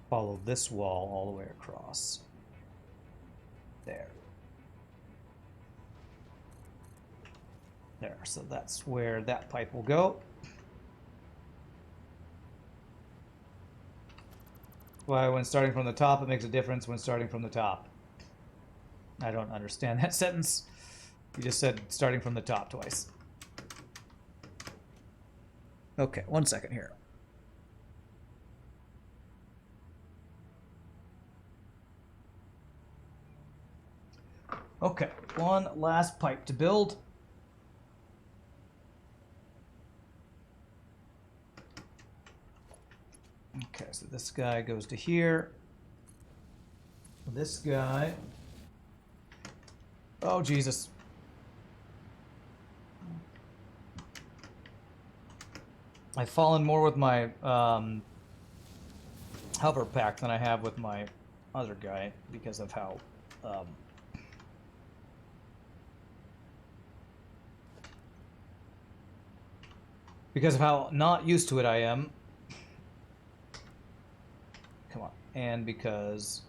follow this wall all the way across. There. There. So that's where that pipe will go. Why, when starting from the top, it makes a difference when starting from the top. I don't understand that sentence. You just said starting from the top twice. Okay, 1 second here. Okay, one last pipe to build. Okay, so this guy goes to here. This guy... Oh, Jesus. I've fallen more with my hover pack than I have with my other guy because of how not used to it I am. Come on. And because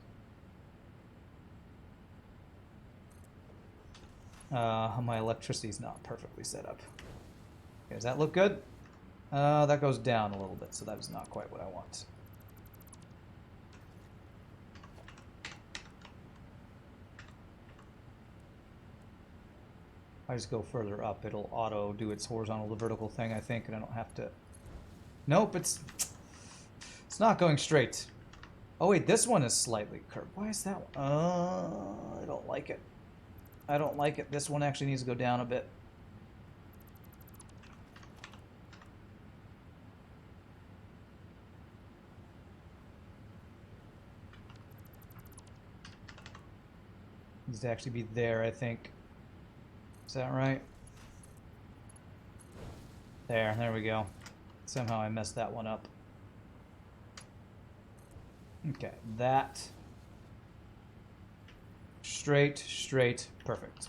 my electricity's not perfectly set up. Okay, does that look good? That goes down a little bit, so that is not quite what I want. I just go further up, it'll auto do its horizontal to vertical thing, I think, and I don't have to... Nope, it's not going straight. Oh wait, this one is slightly curved. Why is that one? I don't like it. I don't like it. This one actually needs to go down a bit. Needs to actually be there, I think. Is that right? There we go. Somehow I messed that one up. Okay, that. Straight, perfect.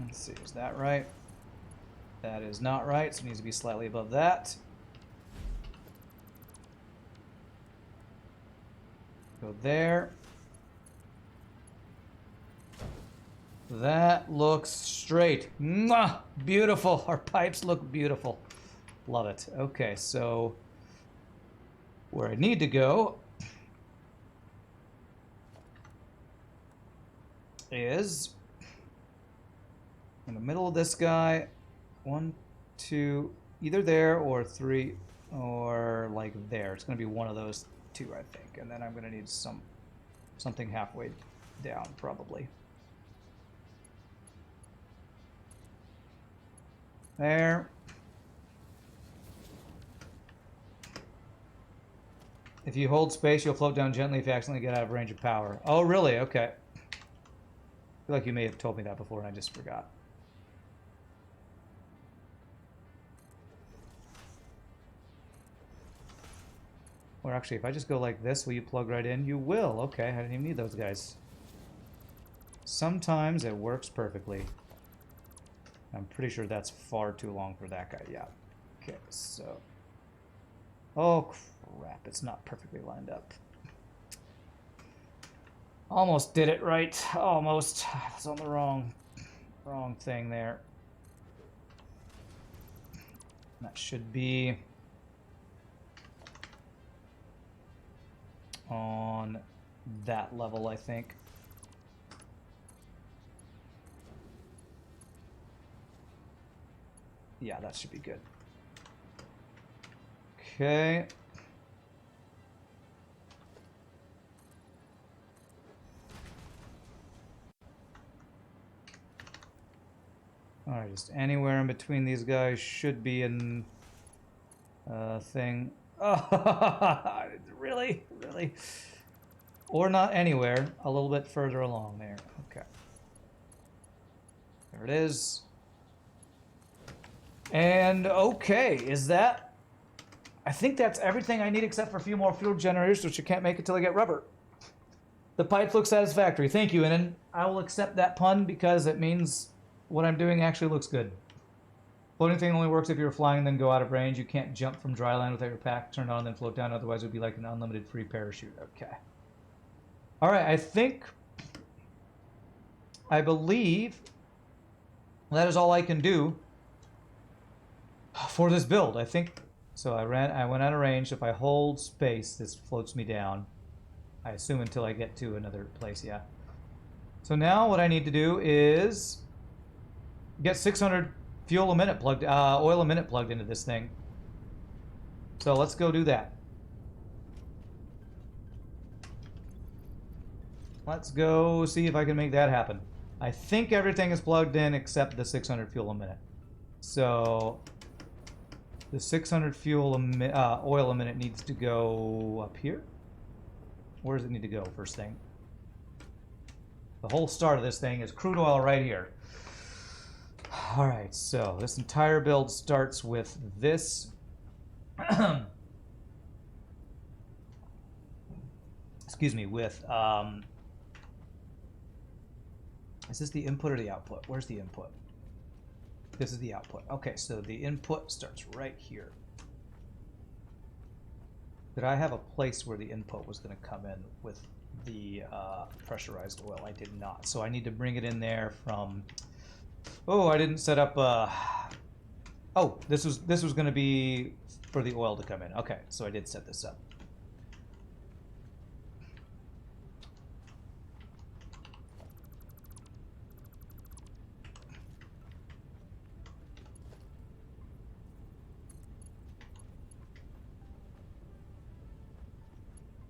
Let's see, is that right? That is not right, so it needs to be slightly above that. Go there. That looks straight. Mwah! Beautiful. Our pipes look beautiful. Love it. Okay, so where I need to go is in the middle of this guy. 1, 2, either there or 3 or like there. It's going to be one of those two, I think. And then I'm going to need something halfway down, probably. There. If you hold space, you'll float down gently if you accidentally get out of range of power. Oh, really? Okay. I feel like you may have told me that before and I just forgot. Or actually, if I just go like this, will you plug right in? You will. Okay, I didn't even need those guys. Sometimes it works perfectly. I'm pretty sure that's far too long for that guy. Yeah. Okay, so... Oh, crap. It's not perfectly lined up. Almost did it right. Almost. It's on the wrong thing there. That should be... on that level, I think. Yeah, that should be good. Okay. Alright, just anywhere in between these guys should be an thing. Oh, really? Really? Or not anywhere, a little bit further along there. Okay. There it is. And okay, is that... I think that's everything I need except for a few more fuel generators, which I can't make until I get rubber. The pipes look satisfactory. Thank you, and I will accept that pun because it means what I'm doing actually looks good. Floating thing only works if you're flying and then go out of range. You can't jump from dry land without your pack turned on and then float down. Otherwise, it would be like an unlimited free parachute. Okay. All right, I believe that is all I can do for this build. I think so. I went out of range. If I hold space, this floats me down. I assume until I get to another place. Yeah. So now what I need to do is get 600 oil a minute plugged into this thing. So let's go do that. Let's go see if I can make that happen. I think everything is plugged in except the 600 fuel a minute. So the 600 oil a minute needs to go up here. Where does it need to go first thing? The whole start of this thing is crude oil right here. All right, so this entire build starts with this. Excuse me, with is this the input or the output? Where's the input? This is the output. Okay, so the input starts right here. Did I have a place where the input was going to come in with the pressurized oil? I did not. So I need to bring it in there from... Oh, I didn't set up... Oh, this was going to be for the oil to come in. Okay, so I did set this up.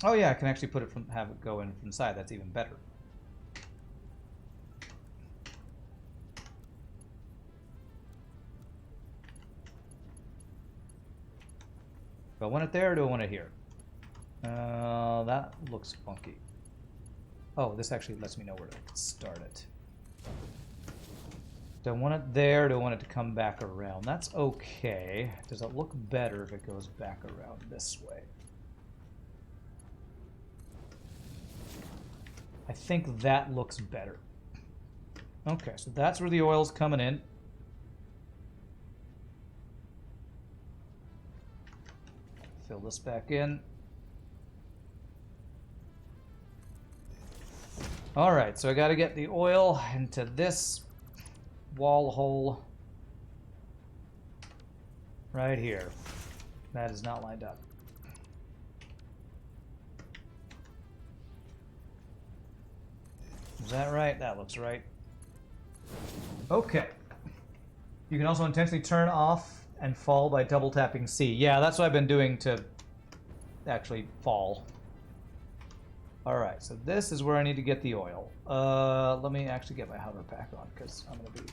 Oh yeah, I can actually put it from, have it go in from the side. That's even better. Do I want it there or do I want it here? That looks funky. Oh, this actually lets me know where to start it. Do I want it there or do I want it to come back around? That's okay. Does it look better if it goes back around this way? I think that looks better. Okay, so that's where the oil's coming in. Fill this back in. All right, so I got to get the oil into this wall hole right here. That is not lined up. Is that right? That looks right. Okay. You can also intentionally turn off and fall by double tapping C. Yeah, that's what I've been doing to actually fall. Alright, so this is where I need to get the oil. Let me actually get my hover pack on because I'm going to be...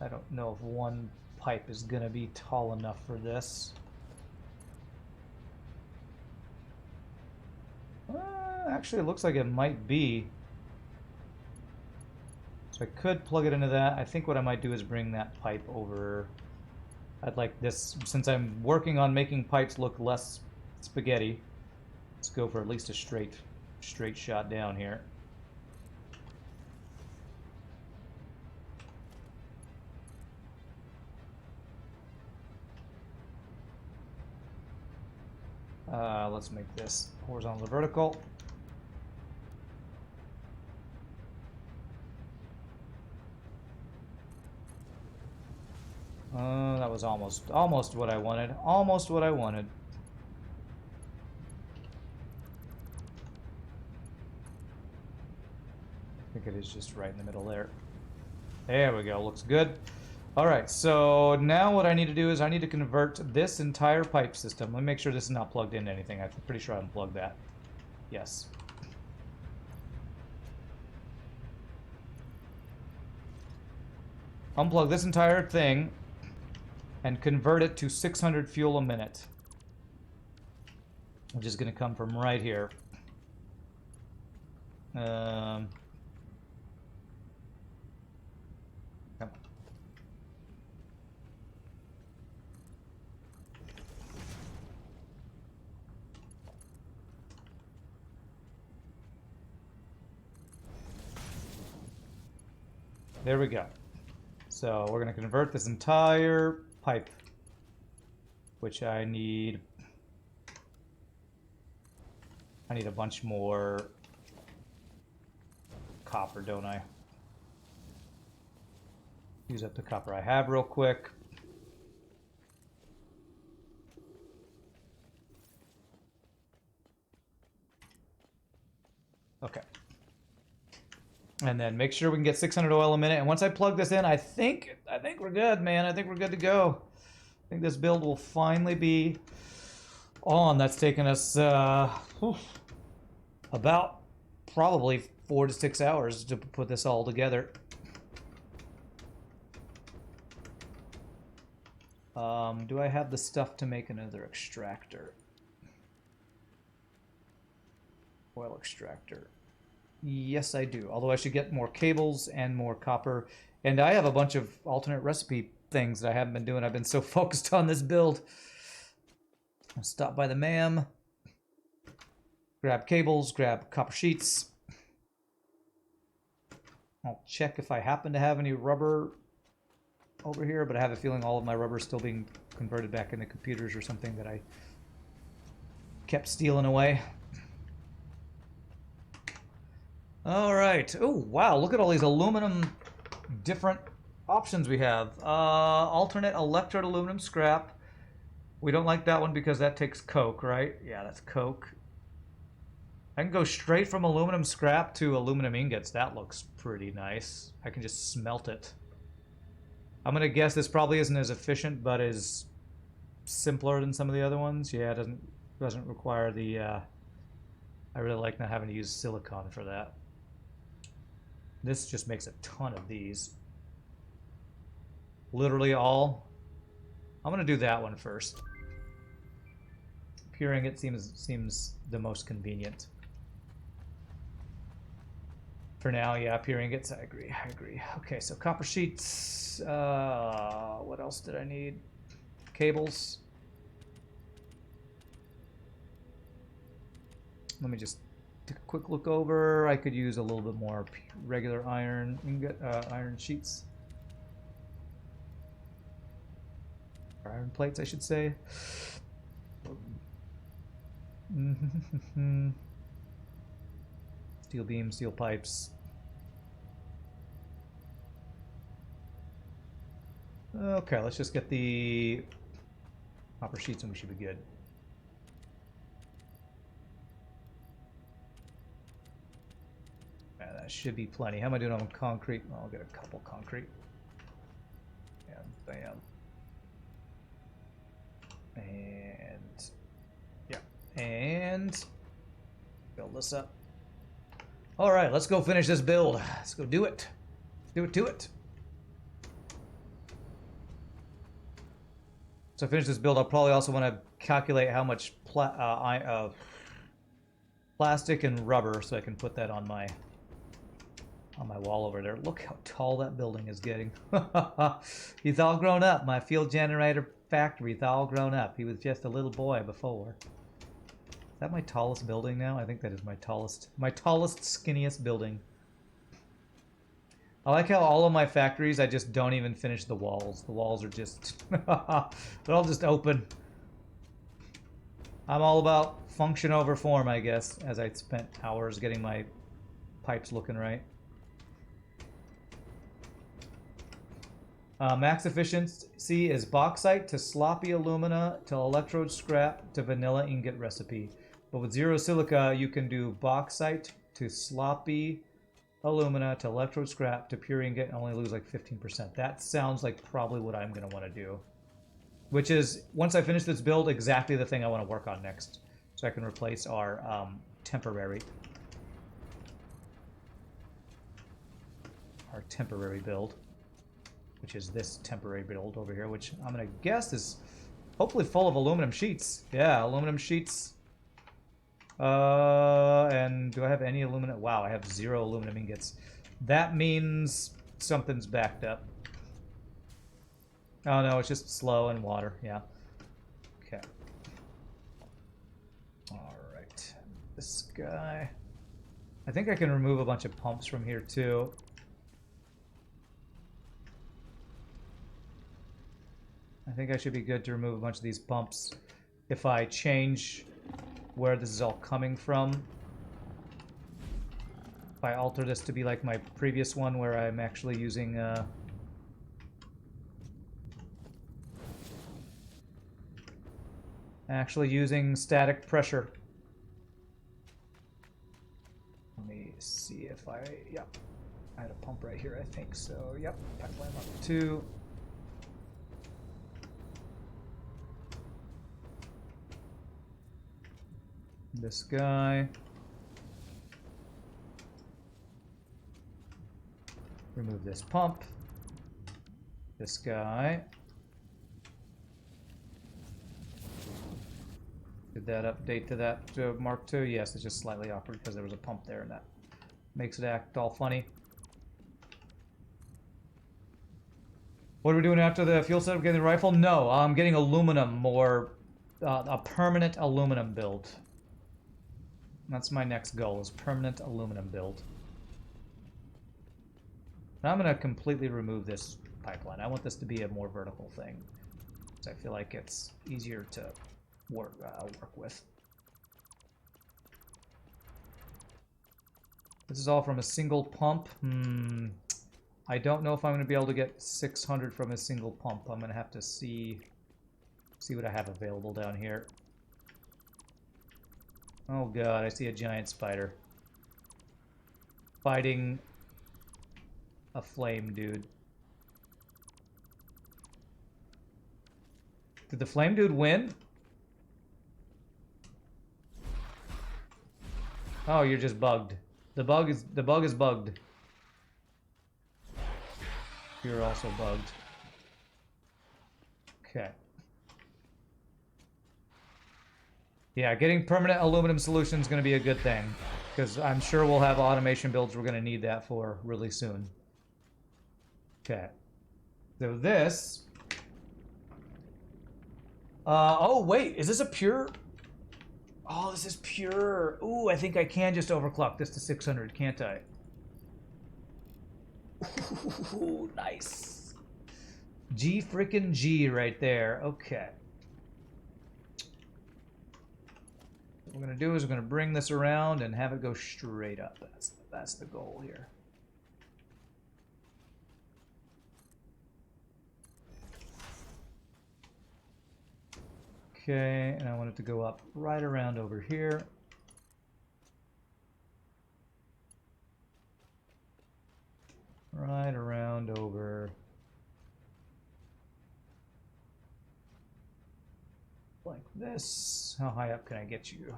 I don't know if one pipe is going to be tall enough for this. Actually, it looks like it might be. So I could plug it into that. I think what I might do is bring that pipe over. I'd like this, since I'm working on making pipes look less spaghetti, let's go for at least a straight shot down here. Let's make this horizontal to vertical. That was almost what I wanted. Almost what I wanted. I think it is just right in the middle there. There we go. Looks good. All right, so now what I need to do is I need to convert this entire pipe system. Let me make sure this is not plugged into anything. I'm pretty sure I unplugged that. Yes. Unplug this entire thing and convert it to 600 fuel a minute, which is going to come from right here. Come on. There we go. So we're going to convert this entire pipe, which I need a bunch more copper, don't I? Use up the copper I have real quick. Okay. And then make sure we can get 600 oil a minute. And once I plug this in, I think we're good, man. I think we're good to go. I think this build will finally be on. That's taken us about probably 4 to 6 hours to put this all together. Do I have the stuff to make another extractor? Oil extractor. Yes, I do. Although I should get more cables and more copper. And I have a bunch of alternate recipe things that I haven't been doing. I've been so focused on this build. I'll stop by the MAM. Grab cables, grab copper sheets. I'll check if I happen to have any rubber over here, but I have a feeling all of my rubber is still being converted back into computers or something that I kept stealing away. All right. Oh, wow. Look at all these aluminum different options we have. Alternate electrode aluminum scrap. We don't like that one because that takes coke, right? Yeah, that's coke. I can go straight from aluminum scrap to aluminum ingots. That looks pretty nice. I can just smelt it. I'm going to guess this probably isn't as efficient, but is simpler than some of the other ones. Yeah, it doesn't require the... I really like not having to use silicon for that. This just makes a ton of these. Literally all. I'm going to do that one first. Pure ingot seems the most convenient. For now, yeah, pure ingots, I agree. Okay, so copper sheets. What else did I need? Cables. Let me just take a quick look over. I could use a little bit more regular iron ingot, iron sheets. Or iron plates, I should say. Steel beams, steel pipes. Okay, let's just get the copper sheets and we should be good. Yeah, that should be plenty. How am I doing on concrete? Well, I'll get a couple concrete. And bam. And yeah, and build this up. All right, let's go finish this build. Let's go do it. Do it. So finish this build, I'll probably also want to calculate how much plastic and rubber, so I can put that on my wall over there. Look how tall that building is getting. He's all grown up. My field generator factory's all grown up. He was just a little boy before. Is that my tallest building now? I think that is my tallest, skinniest building. I like how all of my factories, I just don't even finish the walls. The walls are just, they're all just open. I'm all about function over form, I guess, as I spent hours getting my pipes looking right. Max efficiency is bauxite to sloppy alumina to electrode scrap to vanilla ingot recipe. But with zero silica, you can do bauxite to sloppy alumina to electrode scrap to pure ingot and only lose like 15%. That sounds like probably what I'm going to want to do. Which is, once I finish this build, exactly the thing I want to work on next. So I can replace our temporary build. Which is this temporary build over here, which I'm going to guess is hopefully full of aluminum sheets. Yeah, aluminum sheets. And do I have any aluminum? Wow, I have 0 aluminum ingots. That means something's backed up. Oh no, it's just slow and water. Yeah. Okay. All right. This guy. I think I can remove a bunch of pumps from here too. I think I should be good to remove a bunch of these pumps if I change where this is all coming from. If I alter this to be like my previous one where I'm actually using static pressure. Let me see if yep. I had a pump right here, I think. So, yep, pipeline level 2. This guy. Remove this pump. This guy. Did that update to that Mark II? Yes, it's just slightly awkward because there was a pump there and that makes it act all funny. What are we doing after the fuel setup? Getting the rifle? No, I'm getting aluminum, more a permanent aluminum build. That's my next goal, is permanent aluminum build. Now I'm going to completely remove this pipeline. I want this to be a more vertical thing, because I feel like it's easier to work with. This is all from a single pump. I don't know if I'm going to be able to get 600 from a single pump. I'm going to have to see what I have available down here. Oh god, I see a giant spider fighting a flame dude. Did the flame dude win? Oh, you're just bugged. The bug is bugged. You're also bugged. Okay. Yeah, getting permanent aluminum solution is going to be a good thing, because I'm sure we'll have automation builds we're going to need that for really soon. Okay. So this... oh, wait. Is this a pure... Oh, this is pure. Ooh, I think I can just overclock this to 600, can't I? Ooh, nice. G frickin' G right there. Okay. What we're going to do is we're going to bring this around and have it go straight up. That's the goal here. Okay, and I want it to go up right around over here. Right around over. Like this. How high up can I get you?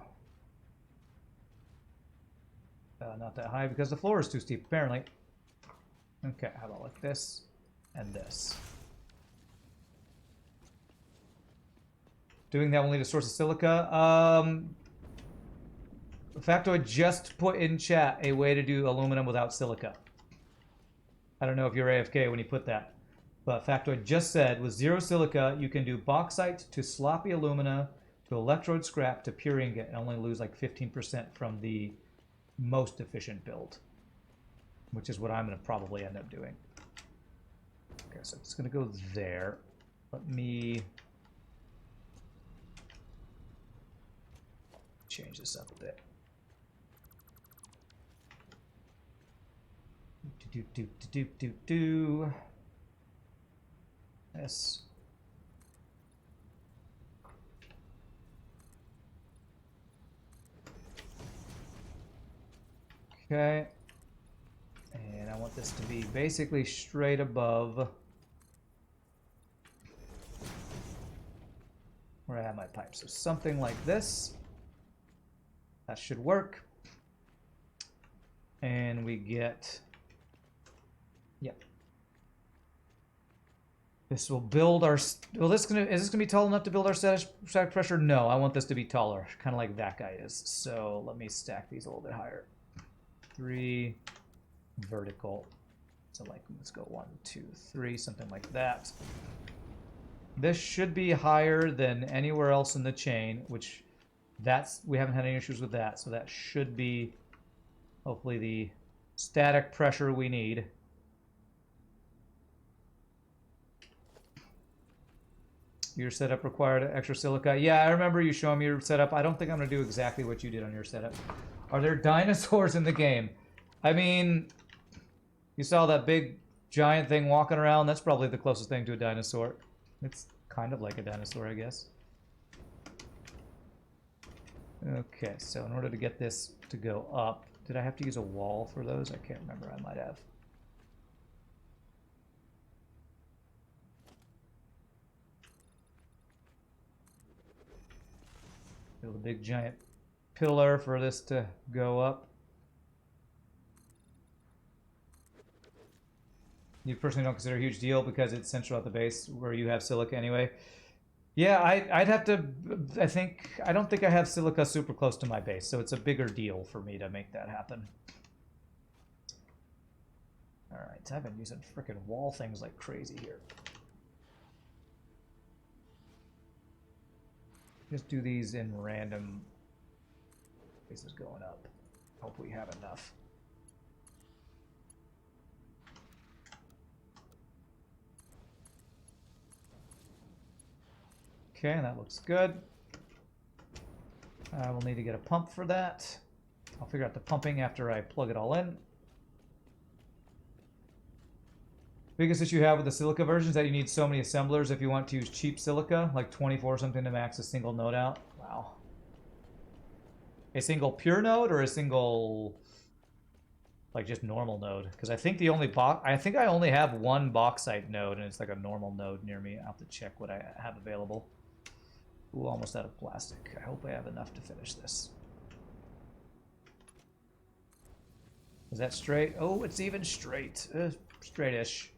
Not that high because the floor is too steep, apparently. Okay, how about like this and this? Doing that will need a source of silica. Factoid just put in chat a way to do aluminum without silica. I don't know if you're AFK when you put that. But Factoid just said, with 0 silica, you can do bauxite to sloppy alumina to electrode scrap to pure ingot and only lose like 15% from the most efficient build. Which is what I'm going to probably end up doing. Okay, so it's going to go there. Let me change this up a bit. Do. Yes. Okay. And I want this to be basically straight above where I have my pipe. So something like this. That should work. And we get... Yep. This will build our... Well, is this gonna be tall enough to build our static pressure? No, I want this to be taller, kind of like that guy is. So let me stack these a little bit higher. 3 vertical. So like, let's go 1, 2, 3, something like that. This should be higher than anywhere else in the chain, which we haven't had any issues with that. So that should be hopefully the static pressure we need. Your setup required extra silica. Yeah, I remember you showing me your setup. I don't think I'm going to do exactly what you did on your setup. Are there dinosaurs in the game? I mean, you saw that big giant thing walking around. That's probably the closest thing to a dinosaur. It's kind of like a dinosaur, I guess. Okay, so in order to get this to go up, did I have to use a wall for those? I can't remember. I might have. Build a big giant pillar for this to go up. You personally don't consider a huge deal because it's central at the base where you have silica anyway. Yeah, I'd have to. I don't think I have silica super close to my base, so it's a bigger deal for me to make that happen. All right, I've been using frickin' wall things like crazy here. Just do these in random places going up. Hope we have enough. Okay, that looks good. We'll need to get a pump for that. I'll figure out the pumping after I plug it all in. Biggest issue you have with the silica version is that you need so many assemblers if you want to use cheap silica, like 24 or something to max a single node out. Wow. A single pure node or a single, like, just normal node? Because I think I think I only have one bauxite node, and it's like a normal node near me. I'll have to check what I have available. Ooh, almost out of plastic. I hope I have enough to finish this. Is that straight? Oh, it's even straight. Straight-ish.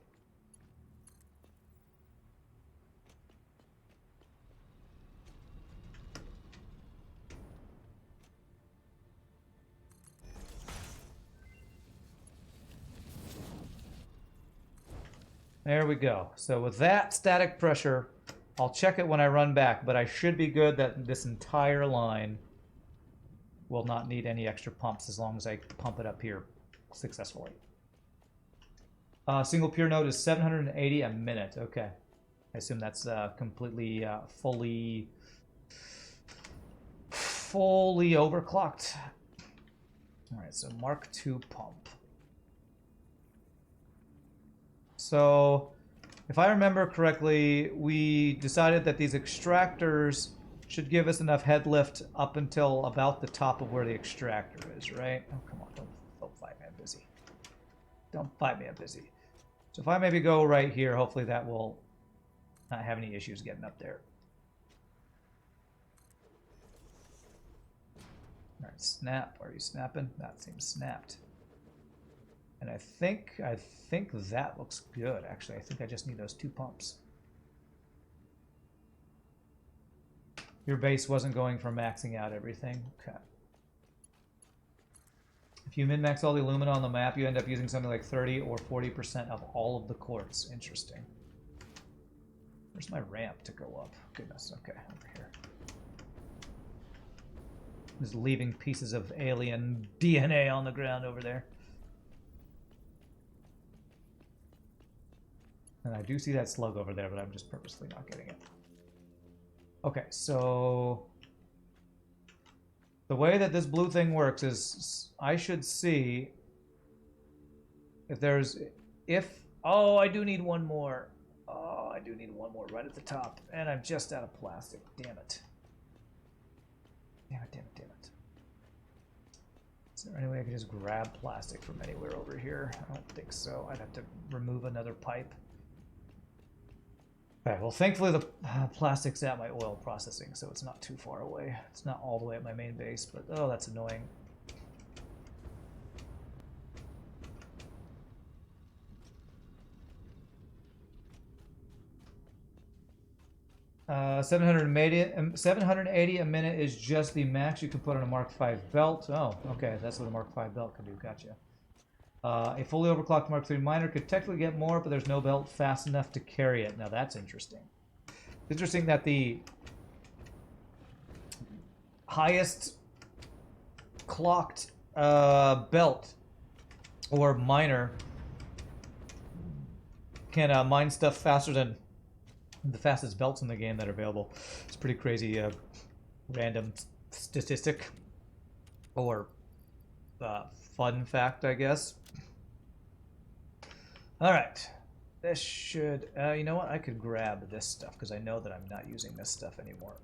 There we go. So with that static pressure, I'll check it when I run back, but I should be good that this entire line will not need any extra pumps as long as I pump it up here successfully. Single pure node is 780 a minute. Okay. I assume that's completely fully overclocked. All right, so Mark II pump. So, if I remember correctly, we decided that these extractors should give us enough head lift up until about the top of where the extractor is, right? Oh, come on, don't fight me, I'm busy. Don't fight me, I'm busy. So if I maybe go right here, hopefully that will not have any issues getting up there. All right, snap. Are you snapping? That seems snapped. And I think that looks good, actually. I think I just need those 2 pumps. Your base wasn't going for maxing out everything. Okay. If you min-max all the alumina on the map, you end up using something like 30 or 40% of all of the quartz. Interesting. Where's my ramp to go up? Goodness, okay, over here. Just leaving pieces of alien DNA on the ground over there. And I do see that slug over there, but I'm just purposely not getting it. Okay, so the way that this blue thing works is I should see if there's, oh, I do need one more. Oh, I do need one more right at the top. And I'm just out of plastic. Damn it. Damn it, damn it, damn it. Is there any way I could just grab plastic from anywhere over here? I don't think so. I'd have to remove another pipe. Okay, well, thankfully the plastic's at my oil processing, so it's not too far away. It's not all the way at my main base, but oh, that's annoying. Uh, 780 a minute is just the max you can put on a Mark V belt. Oh, okay, that's what a Mark V belt can do. Gotcha. A fully overclocked Mark III miner could technically get more, but there's no belt fast enough to carry it. Now that's interesting. It's interesting that the highest clocked belt or miner can mine stuff faster than the fastest belts in the game that are available. It's a pretty crazy random statistic or fun fact, I guess. All right, this should, you know what? I could grab this stuff because I know that I'm not using this stuff anymore.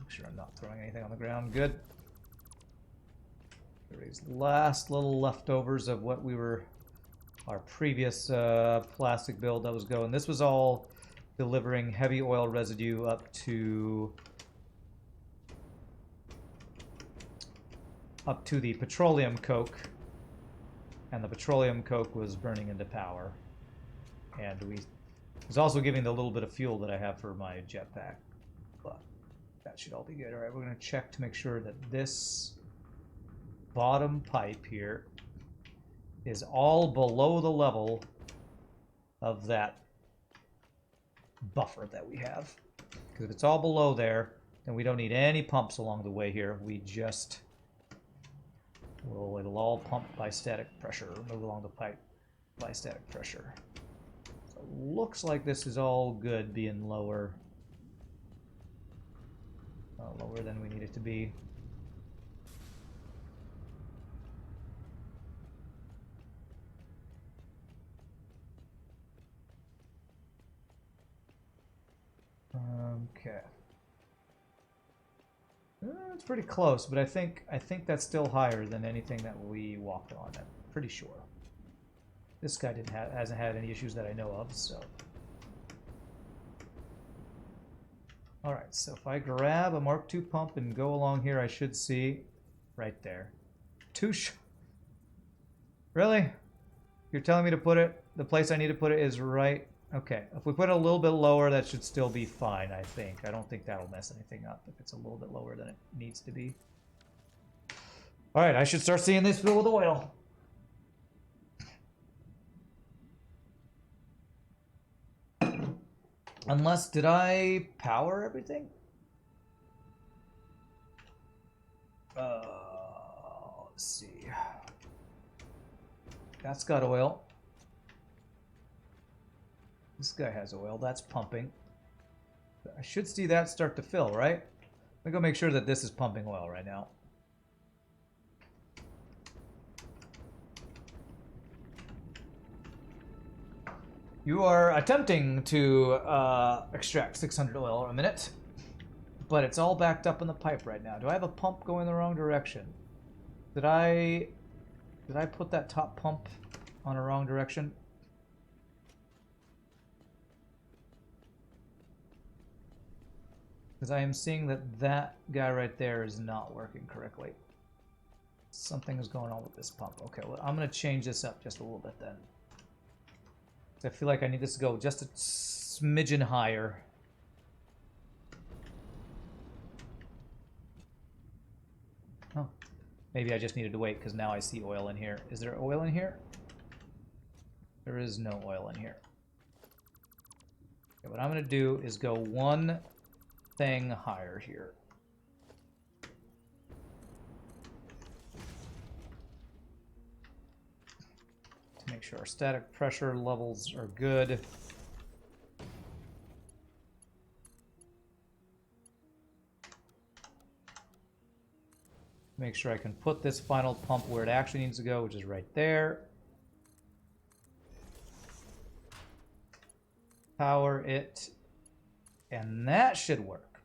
Make sure I'm not throwing anything on the ground. Good. These last little leftovers of what we were, our previous plastic build that was going. This was all delivering heavy oil residue up to up to the petroleum coke, and the petroleum coke was burning into power. And we was also giving the little bit of fuel that I have for my jetpack. But that should all be good. All right, we're going to check to make sure that this bottom pipe here is all below the level of that buffer that we have. Because if it's all below there, then we don't need any pumps along the way here. We just it'll all pump by static pressure, move along the pipe by static pressure. So it looks like this is all good being lower. Lower than we need it to be. Okay. It's pretty close, but I think that's still higher than anything that we walked on. I'm pretty sure. This guy hasn't had any issues that I know of, so. All right, so if I grab a Mark II pump and go along here, I should see right there. Really? You're telling me to put it, the place I need to put it is right. Okay, if we put it a little bit lower, that should still be fine, I think. I don't think that'll mess anything up if it's a little bit lower than it needs to be. All right, I should start seeing this fill with oil. Unless, did I power everything? Let's see. That's got oil. This guy has oil. That's pumping. I should see that start to fill, right? Let me go make sure that this is pumping oil right now. You are attempting to extract 600 oil a minute, but it's all backed up in the pipe right now. Do I have a pump going the wrong direction? Did I put that top pump on a wrong direction? Because I am seeing that guy right there is not working correctly. Something is going on with this pump. Okay, well, I'm going to change this up just a little bit then. I feel like I need this to go just a smidgen higher. Oh, maybe I just needed to wait because now I see oil in here. Is there oil in here? There is no oil in here. Okay, what I'm going to do is go one thing higher here. To make sure our static pressure levels are good. Make sure I can put this final pump where it actually needs to go, which is right there. Power it, and that should work.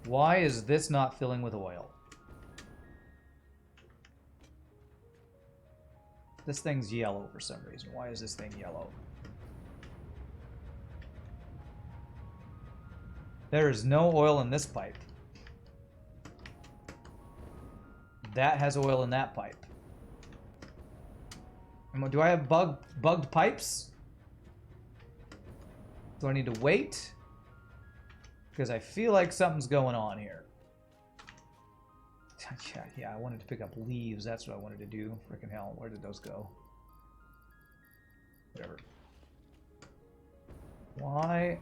Why is this not filling with oil? This thing's yellow for some reason. Why is this thing yellow? There is no oil in this pipe. That has oil in that pipe. Do I have bugged pipes? Do I need to wait? Because I feel like something's going on here. Yeah, I wanted to pick up leaves. That's what I wanted to do. Frickin' hell, where did those go? Whatever. Why?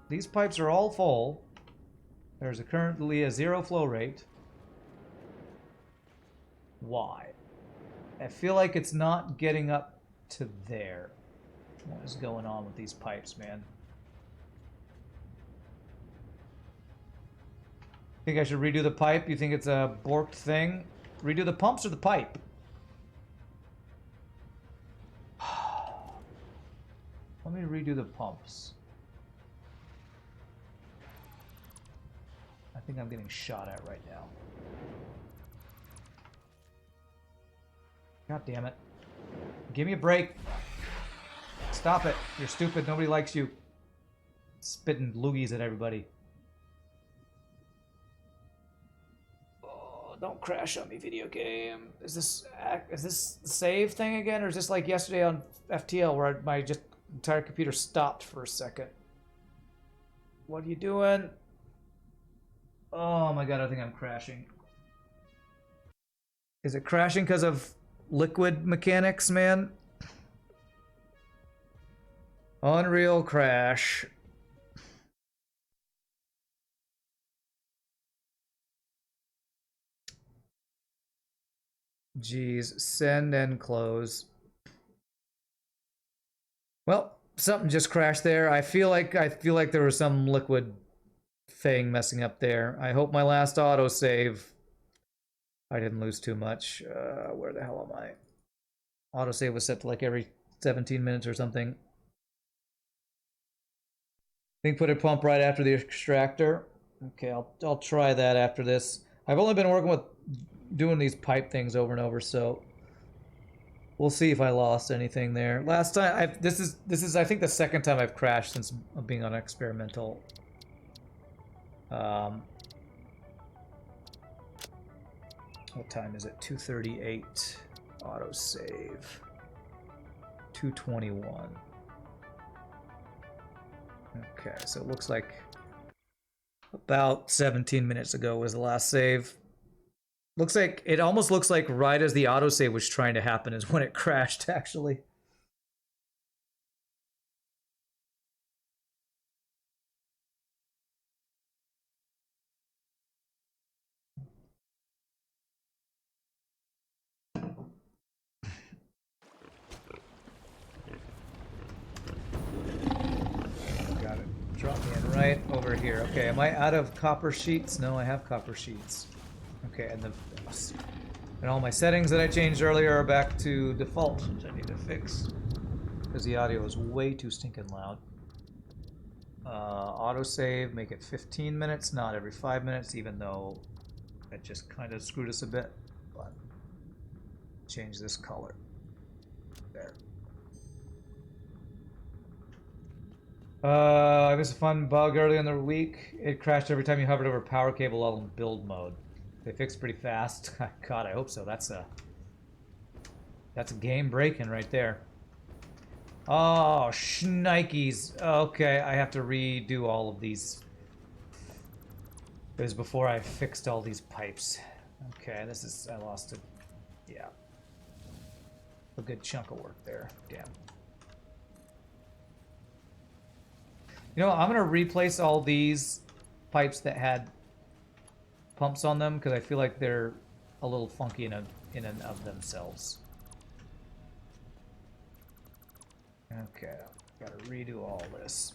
These pipes are all full. There's currently a 0 flow rate. Why? I feel like it's not getting up to there. What is going on with these pipes, man? Think I should redo the pipe? You think it's a borked thing? Redo the pumps or the pipe? Let me redo the pumps. I think I'm getting shot at right now. God damn it. Give me a break. Stop it. You're stupid. Nobody likes you. Spitting loogies at everybody. don't crash on me, video game. Is this the save thing again, or is this like yesterday on FTL where my just entire computer stopped for a second? What are you doing? Oh my god, I think I'm crashing. Is it crashing because of liquid mechanics, man? Unreal crash. Jeez, send and close. Well, something just crashed there. I feel like there was some liquid thing messing up there. I hope my last autosave I didn't lose too much. Where the hell am I? Autosave was set to like every 17 minutes or something. I think put a pump right after the extractor. Okay, I'll try that after this. I've only been working with doing these pipe things over and over, so we'll see if I lost anything there. Last time, this is I think the second time I've crashed since being on experimental. What time is it? 2:38. Autosave. 2:21. Okay, so it looks like about 17 minutes ago was the last save. Looks like, it almost looks like right as the autosave was trying to happen is when it crashed, actually. Got it. Drop me in right over here. Okay, am I out of copper sheets? No, I have copper sheets. Okay, and all my settings that I changed earlier are back to default, which I need to fix because the audio is way too stinking loud. Autosave, make it 15 minutes, not every 5 minutes, even though it just kind of screwed us a bit. But change this color. There. I missed a fun bug early in the week. It crashed every time you hovered over power cable while in build mode. They fixed pretty fast. God, I hope so. That's a game breaking right there. Oh, shnikes. Okay, I have to redo all of these. It was before I fixed all these pipes. Okay, this is, I lost it. Yeah. A good chunk of work there. Damn. You know, I'm gonna replace all these pipes that had pumps on them because I feel like they're a little funky in and of themselves. Okay, gotta redo all this.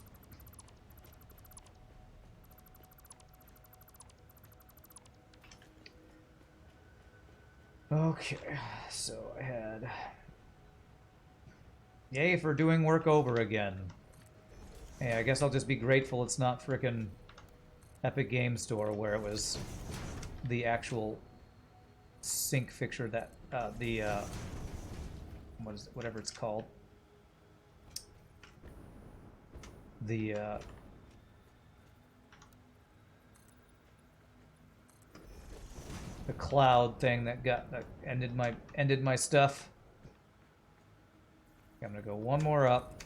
Okay, so I had... Yay for doing work over again. Hey, I guess I'll just be grateful it's not frickin' Epic Game Store where it was the actual sync fixture that, what is it, whatever it's called. The cloud thing that ended my stuff. I'm gonna go one more up.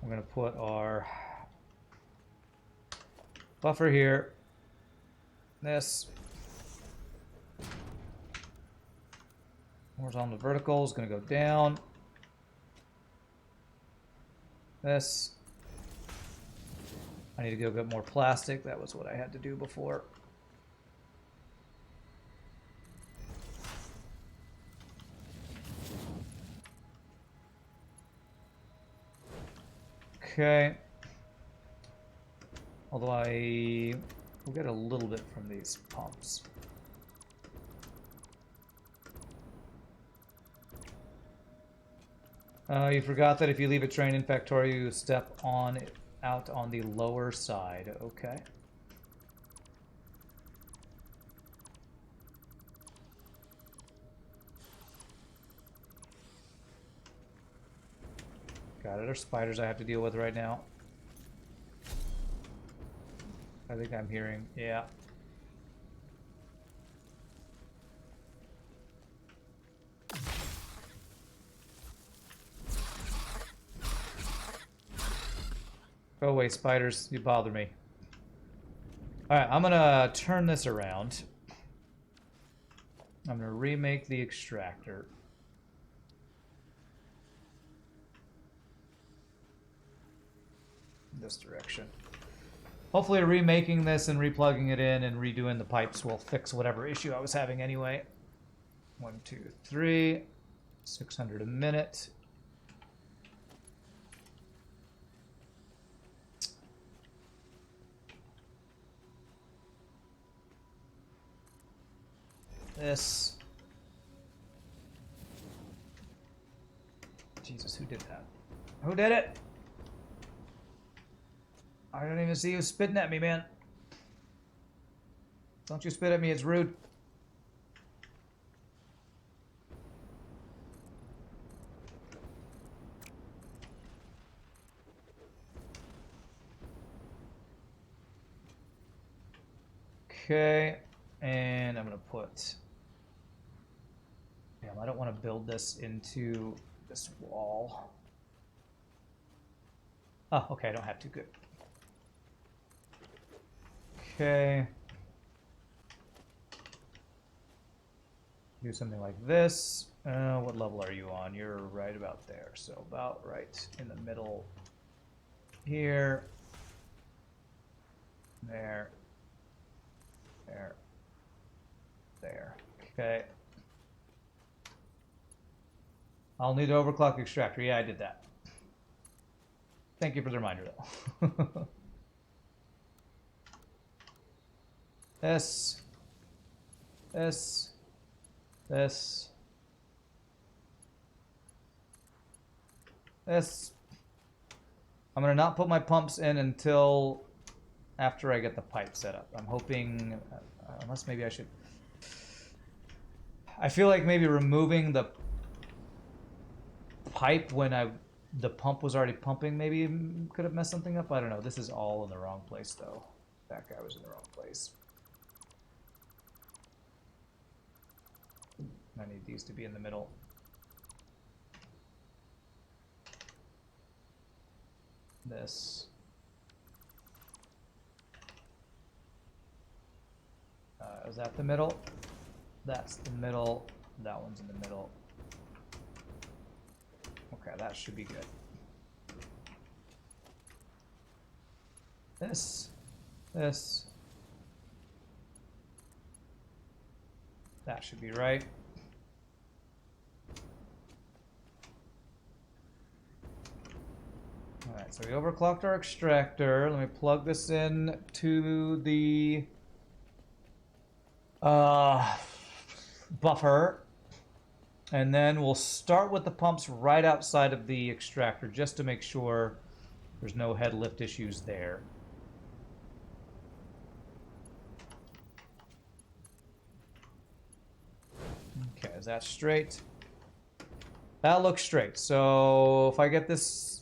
We're gonna put our buffer here. This horizontal vertical is gonna go down. This. I need to go get more plastic. That was what I had to do before. Okay. Although we'll get a little bit from these pumps. You forgot that if you leave a train in Factorio, you step on it out on the lower side. Okay. Got it. Are spiders I have to deal with right now? I think I'm hearing, yeah. Go away, spiders. You bother me. Alright, I'm gonna turn this around. I'm gonna remake the extractor. This direction. Hopefully remaking this and replugging it in and redoing the pipes will fix whatever issue I was having anyway. 1, 2, 3. 600 a minute. This. Jesus, who did that? Who did it? I don't even see you spitting at me, man. Don't you spit at me, it's rude. Okay, and I'm gonna put... Damn, I don't want to build this into this wall. Oh, okay, I don't have to. Good. Okay. Do something like this. What level are you on? You're right about there. So about right in the middle here. There. There. There. Okay. I'll need to overclock extractor. Yeah, I did that. Thank you for the reminder, though. This. This. This. This. I'm going to not put my pumps in until after I get the pipe set up. I'm hoping, unless maybe I should... I feel like maybe removing the pipe when the pump was already pumping maybe could have messed something up. I don't know. This is all in the wrong place, though. That guy was in the wrong place. I need these to be in the middle. This. Is that the middle? That's the middle. That one's in the middle. Okay, that should be good. This. This. That should be right. Alright, so we overclocked our extractor. Let me plug this in to the buffer. And then we'll start with the pumps right outside of the extractor just to make sure there's no head lift issues there. Okay, is that straight? That looks straight. So if I get this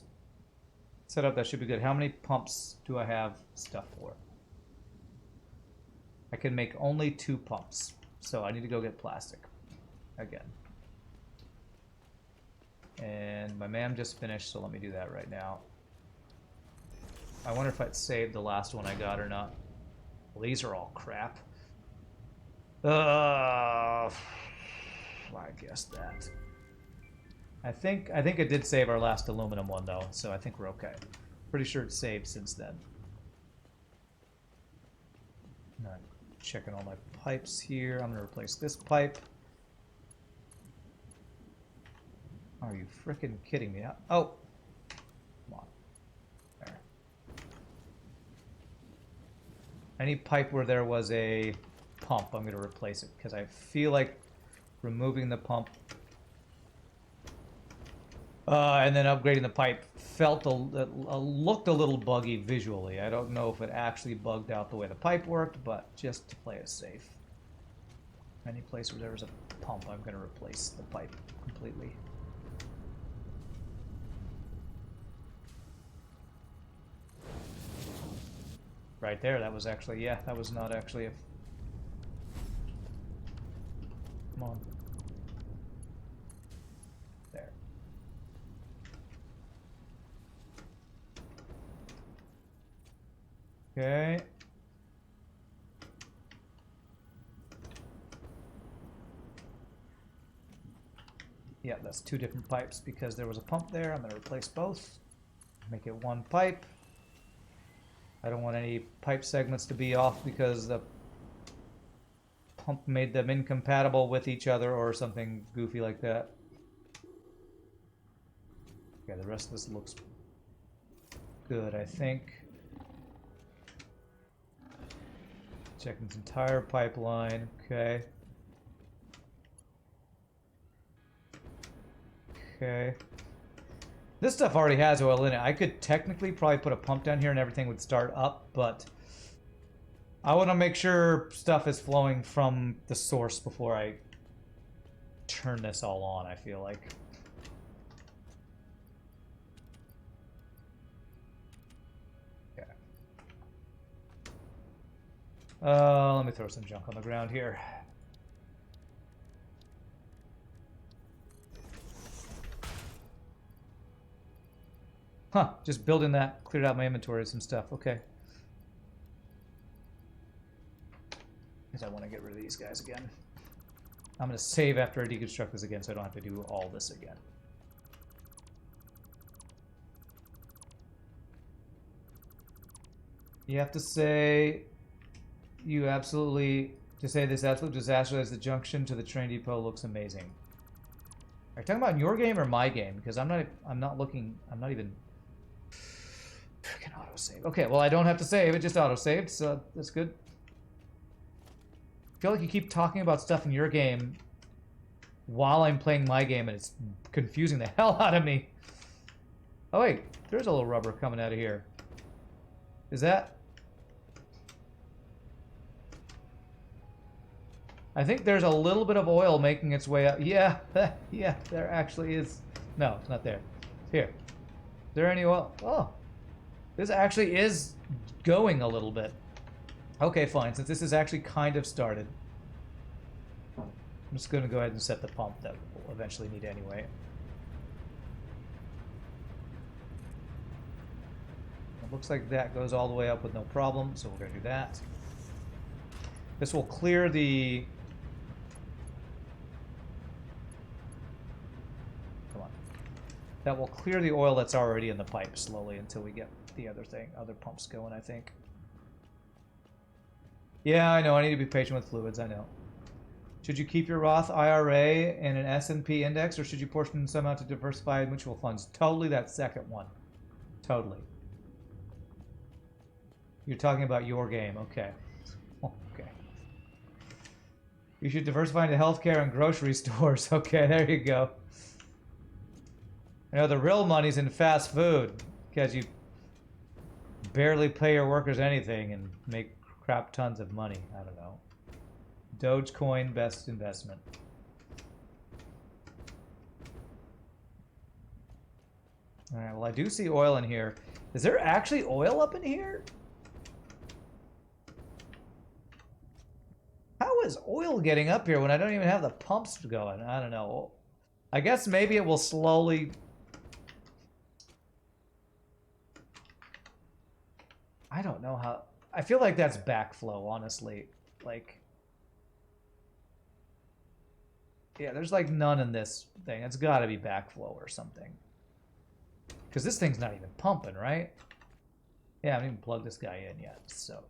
set up, that should be good. How many pumps do I have stuff for? I can make only 2 pumps. So I need to go get plastic again. And my MAM just finished, so let me do that right now. I wonder if I'd saved the last one I got or not. Well, these are all crap. I guess that. I think it did save our last aluminum one though, so I think we're okay. Pretty sure it's saved since then. I'm checking all my pipes here. I'm gonna replace this pipe. Are you freaking kidding me? Oh, come on. There. Any pipe where there was a pump, I'm going to replace it because I feel like removing the pump and then upgrading the pipe looked a little buggy visually. I don't know if it actually bugged out the way the pipe worked, but just to play it safe. Any place where there was a pump, I'm going to replace the pipe completely. Right there, that was actually, yeah, that was not actually a... Come on. There. Okay. Yeah, that's two different pipes because there was a pump there. I'm going to replace both. Make it one pipe. I don't want any pipe segments to be off because the pump made them incompatible with each other or something goofy like that. Okay, the rest of this looks good, I think. Checking this entire pipeline. Okay. Okay. This stuff already has oil in it. I could technically probably put a pump down here and everything would start up, but I want to make sure stuff is flowing from the source before I turn this all on, I feel like. Okay. Let me throw some junk on the ground here. Huh, just building that cleared out my inventory of some stuff. Okay. Because I want to get rid of these guys again. I'm going to save after I deconstruct this again so I don't have to do all this again. You have to say you absolutely, to say this absolute disaster as the junction to the train depot looks amazing. Are you talking about in your game or my game? Because I'm not even freaking autosave. Okay, well I don't have to save, it just autosaved, so that's good. I feel like you keep talking about stuff in your game while I'm playing my game and it's confusing the hell out of me. Oh wait, there's a little rubber coming out of here. Is that? I think there's a little bit of oil making its way up. Yeah, yeah, there actually is. No, it's not there. Here. Is there any oil? Oh, this actually is going a little bit. Okay, fine. Since this is actually kind of started, I'm just going to go ahead and set the pump that we'll eventually need anyway. It looks like that goes all the way up with no problem, so we're going to do that. This will clear the... Come on. That will clear the oil that's already in the pipe slowly until we get the other pumps going, I think. Yeah, I know. I need to be patient with fluids. I know. Should you keep your Roth IRA in an S&P index, or should you portion some out to diversified mutual funds? Totally that second one. Totally. You're talking about your game. Okay. Okay. You should diversify into healthcare and grocery stores. Okay, there you go. You know, the real money's in fast food, because you barely pay your workers anything and make crap tons of money. I don't know. Dogecoin, best investment. Alright, well I do see oil in here. Is there actually oil up in here? How is oil getting up here when I don't even have the pumps going? I don't know. I guess maybe it will slowly... I don't know how... I feel like that's backflow, honestly. Like... Yeah, there's like none in this thing. It's got to be backflow or something. Because this thing's not even pumping, right? Yeah, I haven't even plugged this guy in yet, so...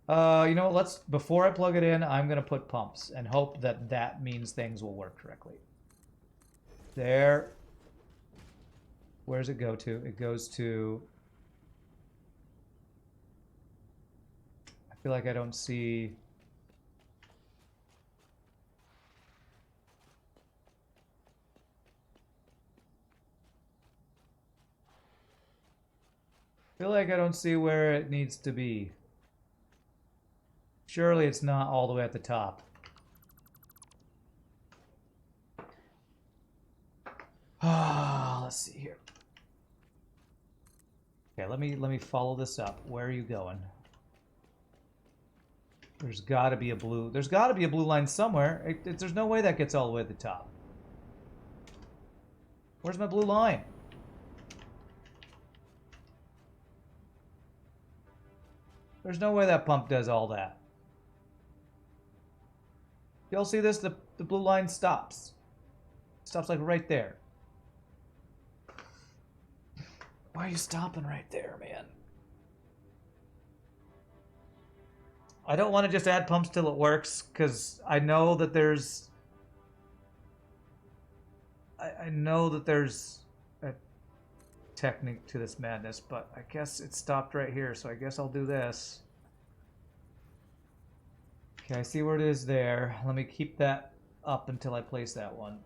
you know what, before I plug it in, I'm going to put pumps and hope that that means things will work correctly. There. Where does it go to? It goes to... I feel like I don't see... I feel like I don't see where it needs to be. Surely it's not all the way at the top. Ah, let's see here. Okay, let me follow this up. Where are you going? There's got to be a blue. There's got to be a blue line somewhere. There's no way that gets all the way at the top. Where's my blue line? There's no way that pump does all that. Y'all see this? The blue line stops. Stops like right there. Why are you stopping right there, man? I don't want to just add pumps till it works, because I know that there's... I know that there's a technique to this madness, but I guess it stopped right here, so I guess I'll do this. Okay, I see where it is there. Let me keep that up until I place that one.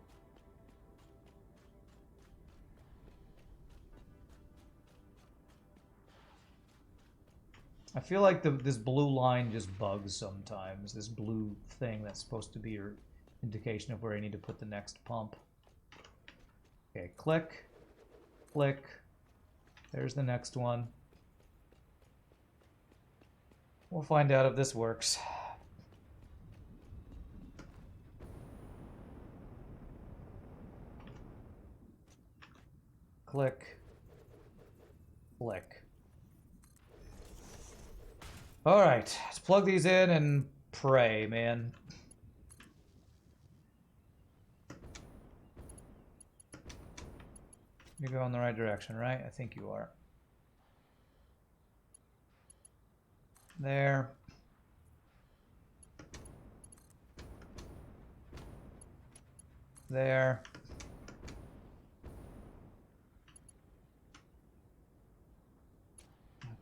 I feel like this blue line just bugs sometimes. This blue thing that's supposed to be your indication of where I need to put the next pump. Okay, click, click. There's the next one. We'll find out if this works. Click, click. All right, let's plug these in and pray, man. You go in the right direction, right? I think you are. There. There.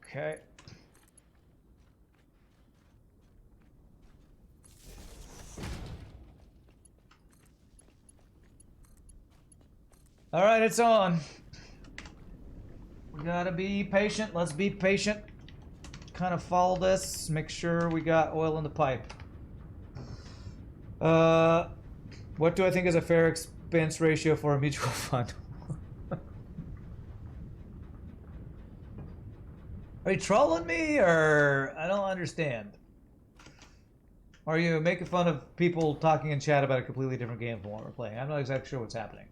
Okay. All right, it's on. We gotta be patient. Let's be patient. Kind of follow this. Make sure we got oil in the pipe. What do I think is a fair expense ratio for a mutual fund? Are you trolling me, or I don't understand? Are you making fun of people talking in chat about a completely different game from what we're playing? I'm not exactly sure what's happening.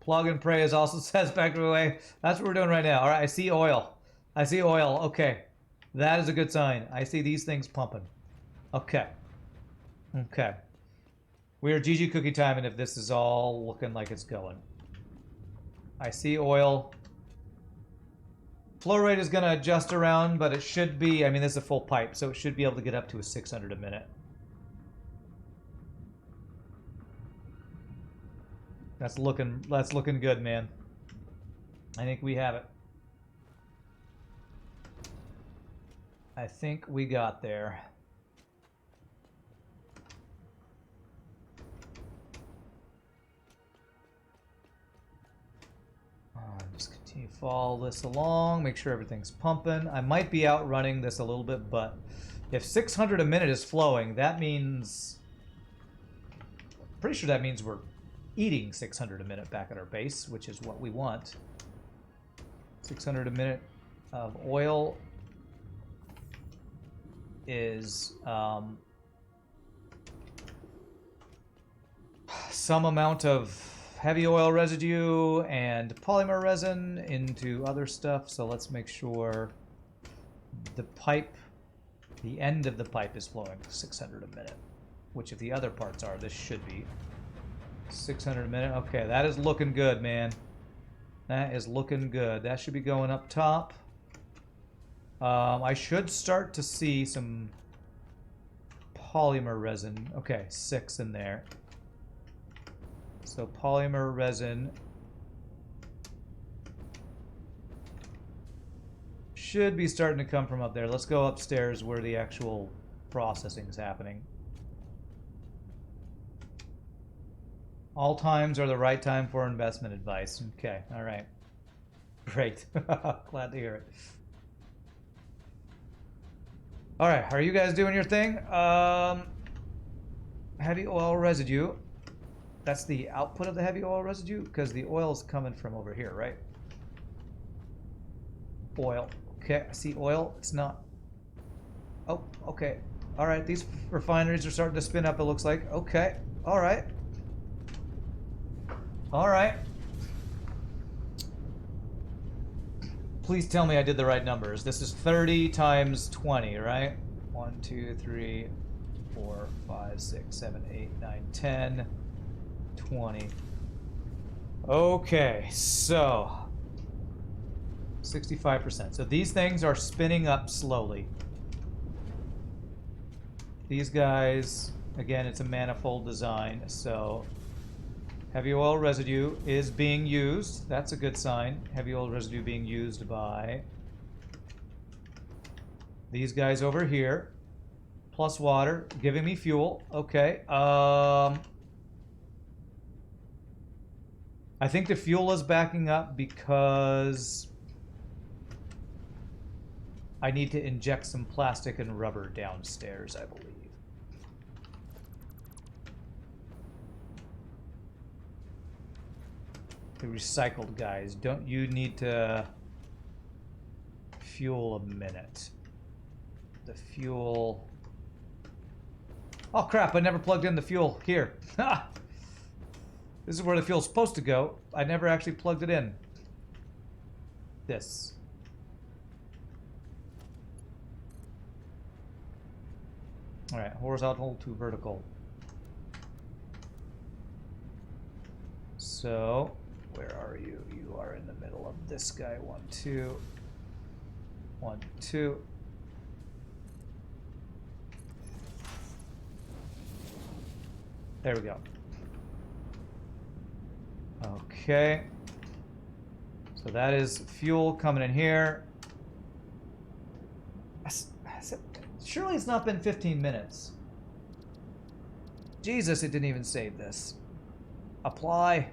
Plug and pray is also satisfactory way. That's what we're doing right now. All right, I see oil. I see oil. Okay. That is a good sign. I see these things pumping. Okay. Okay. We are GG cookie time, and if this is all looking like it's going. I see oil. Flow rate is going to adjust around, but it should be, I mean, this is a full pipe, so it should be able to get up to a 600 a minute. That's looking good, man. I think we have it. I think we got there. Just continue to follow this along, make sure everything's pumping. I might be outrunning this a little bit, but if 600 a minute is flowing, that means... pretty sure that means we're eating 600 a minute back at our base, which is what we want. 600 a minute of oil is some amount of heavy oil residue and polymer resin into other stuff. So let's make sure the pipe, the end of the pipe is flowing 600 a minute, which if the other parts are, this should be 600 a minute. Okay, that is looking good, man. That is looking good. That should be going up top. I should start to see some polymer resin. Okay, 6 in there. So polymer resin should be starting to come from up there. Let's go upstairs where the actual processing is happening. All times are the right time for investment advice. Okay, all right. Great. Glad to hear it. All right, are you guys doing your thing? Heavy oil residue. That's the output of the heavy oil residue, because the oil is coming from over here, right? Oil. Okay, I see oil. It's not... oh, okay. All right, these refineries are starting to spin up, it looks like. Okay, all right. All right. Please tell me I did the right numbers. This is 30 times 20, right? 1, 2, 3, 4, 5, 6, 7, 8, 9, 10, 20. Okay, so 65%. So these things are spinning up slowly. These guys, again, it's a manifold design, so heavy oil residue is being used. That's a good sign. Heavy oil residue being used by these guys over here. Plus water, giving me fuel. Okay. I think the fuel is backing up because I need to inject some plastic and rubber downstairs, I believe. The recycled guys, don't you need to fuel a minute? The fuel... Oh crap, I never plugged in the fuel. Here. This is where the fuel's supposed to go. I never actually plugged it in. This. Alright, horizontal to vertical. So, where are you? You are in the middle of this guy. 1, 2. 1, 2. There we go. Okay. So that is fuel coming in here. Surely it's not been 15 minutes. Jesus, it didn't even save this. Apply.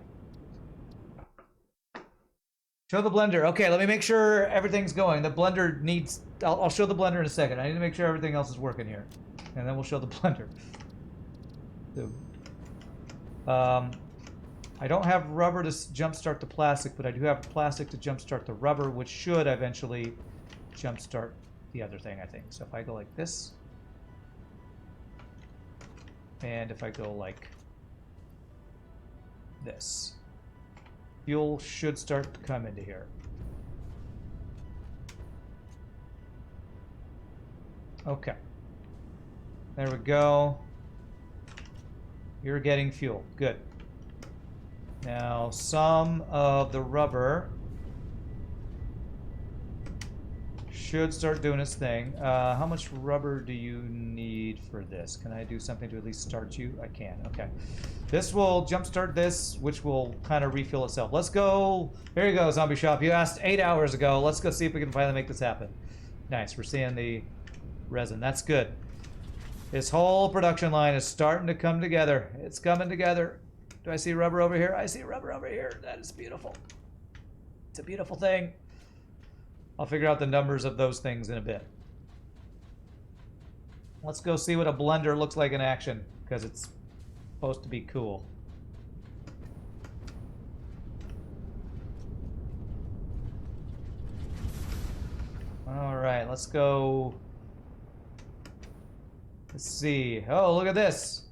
Show the blender. Okay, let me make sure everything's going. The blender needs... I'll show the blender in a second. I need to make sure everything else is working here. And then we'll show the blender. So, I don't have rubber to jumpstart the plastic, but I do have plastic to jumpstart the rubber, which should eventually jumpstart the other thing, I think. So if I go like this, and if I go like this, fuel should start to come into here. Okay. There we go. You're getting fuel. Good. Now, some of the rubber should start doing its thing. How much rubber do you need for this? Can I do something to at least start you? I can. Okay. This will jumpstart this, which will kind of refill itself. Let's go. Here you go, Zombie Shop. You asked 8 hours ago. Let's go see if we can finally make this happen. Nice. We're seeing the resin. That's good. This whole production line is starting to come together. It's coming together. Do I see rubber over here? I see rubber over here. That is beautiful. It's a beautiful thing. I'll figure out the numbers of those things in a bit. Let's go see what a blender looks like in action, because it's supposed to be cool. All right, let's go. Let's see. Oh, look at this.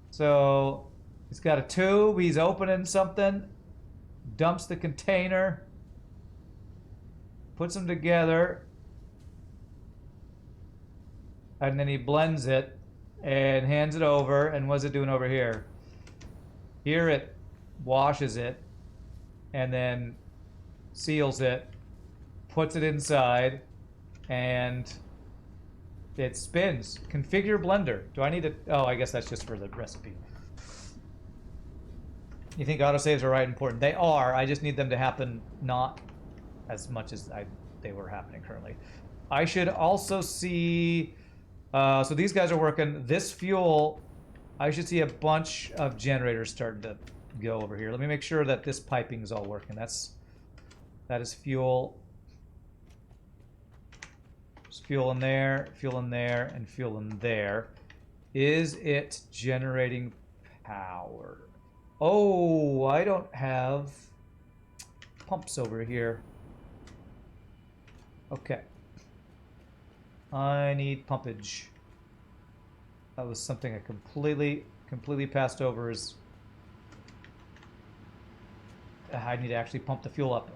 So he's got a tube. He's opening something. Dumps the container. Puts them together. And then he blends it and hands it over. And what's it doing over here? Here it washes it and then seals it, puts it inside, and it spins. Configure blender. Do I need to... Oh, I guess that's just for the recipe. You think autosaves are right important? They are. I just need them to happen not as much as they were happening currently. I should also see... so these guys are working. This fuel, I should see a bunch of generators starting to go over here. Let me make sure that this piping is all working. That is fuel. There's fuel in there, and fuel in there. Is it generating power? Oh, I don't have pumps over here. Okay. I need pumpage. That was something I completely passed over. Is I need to actually pump the fuel up.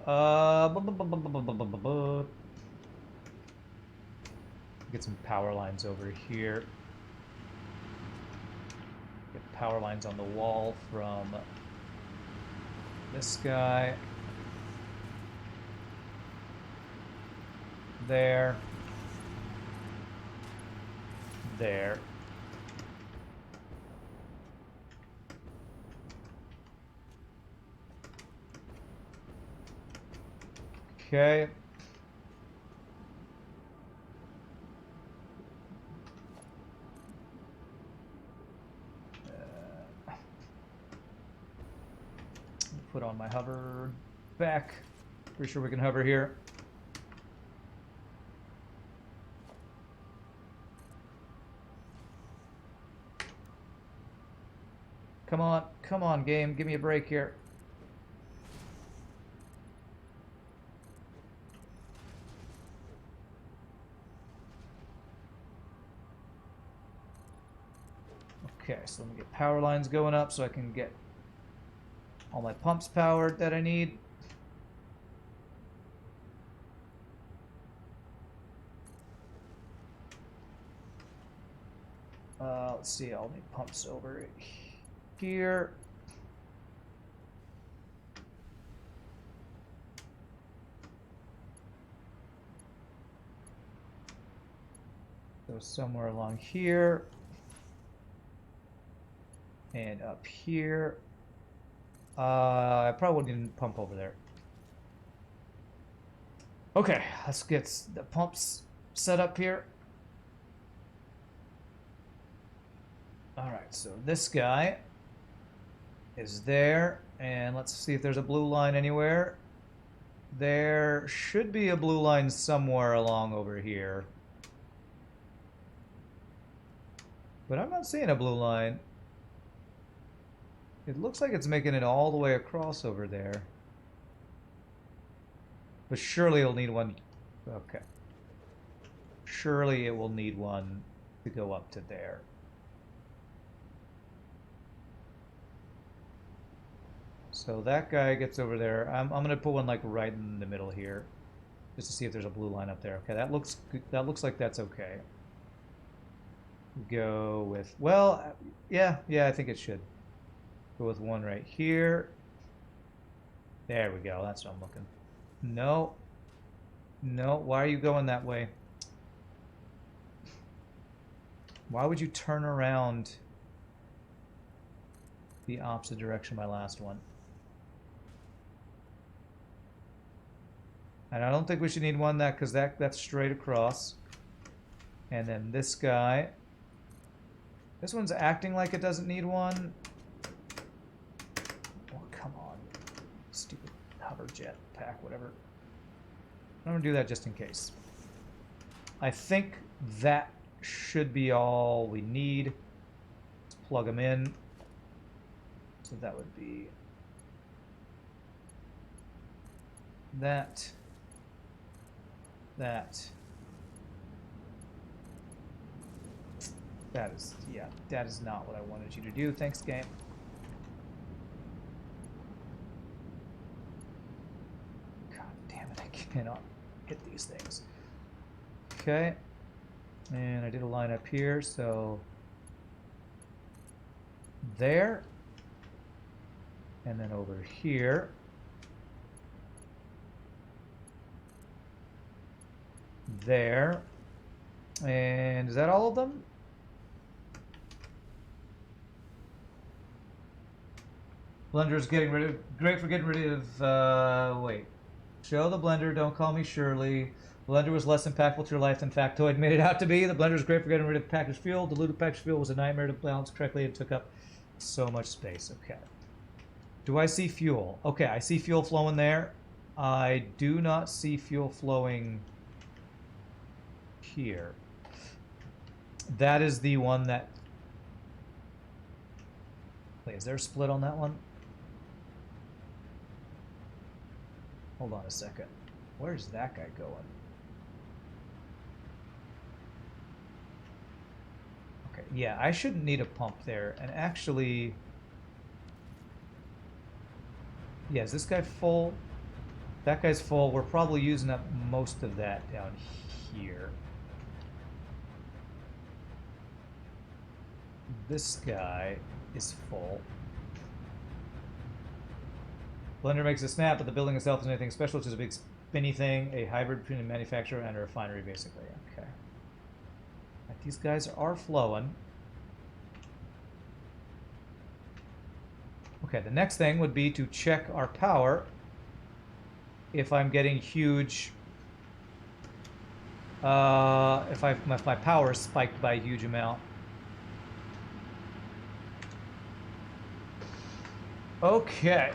Get some power lines over here. Get power lines on the wall from this guy. There. There. Okay. Put on my hover back. Pretty sure we can hover here. Come on, game. Give me a break here. Okay, so let me get power lines going up so I can get all my pumps powered that I need. Let's see, I'll need pumps over here. So somewhere along here. And up here. I probably wouldn't even pump over there. Okay, let's get the pumps set up here. Alright, so this guy is there, and let's see if there's a blue line anywhere. There should be a blue line somewhere along over here. But I'm not seeing a blue line. It looks like it's making it all the way across over there. But surely it'll need one. Okay. Surely it will need one to go up to there. So that guy gets over there. I'm going to put one like right in the middle here, just to see if there's a blue line up there. Okay, that looks like that's okay. Go with, well, yeah, I think it should. Go with one right here. There we go. That's what I'm looking. No. No, why are you going that way? Why would you turn around the opposite direction of my last one? And I don't think we should need one that, because that's straight across. And then this guy. This one's acting like it doesn't need one. Oh, come on. Stupid hover jet pack, whatever. I'm going to do that just in case. I think that should be all we need. Let's plug them in. So that would be that. That is, yeah, that is not what I wanted you to do. Thanks, game. God damn it, I cannot hit these things. Okay. And I did a line up here, so there. And then over here. There. And is that all of them? Blender's getting rid of, great for getting rid of, wait. Show the blender, don't call me Shirley. Blender was less impactful to your life than Factoid made it out to be. The blender is great for getting rid of packaged fuel. Diluted packaged fuel was a nightmare to balance correctly and took up so much space. Okay. Do I see fuel? Okay, I see fuel flowing there. I do not see fuel flowing here. That is the one that... Wait, is there a split on that one? Hold on a second. Where's that guy going? Okay, yeah, I shouldn't need a pump there. And actually... Yeah, is this guy full? That guy's full. We're probably using up most of that down here. This guy is full. Blender makes a snap, but the building itself isn't anything special. It's just a big spinny thing, a hybrid between a manufacturer and a refinery, basically. Okay. Right, these guys are flowing. Okay, the next thing would be to check our power. If I'm getting huge, if my power is spiked by a huge amount. Okay.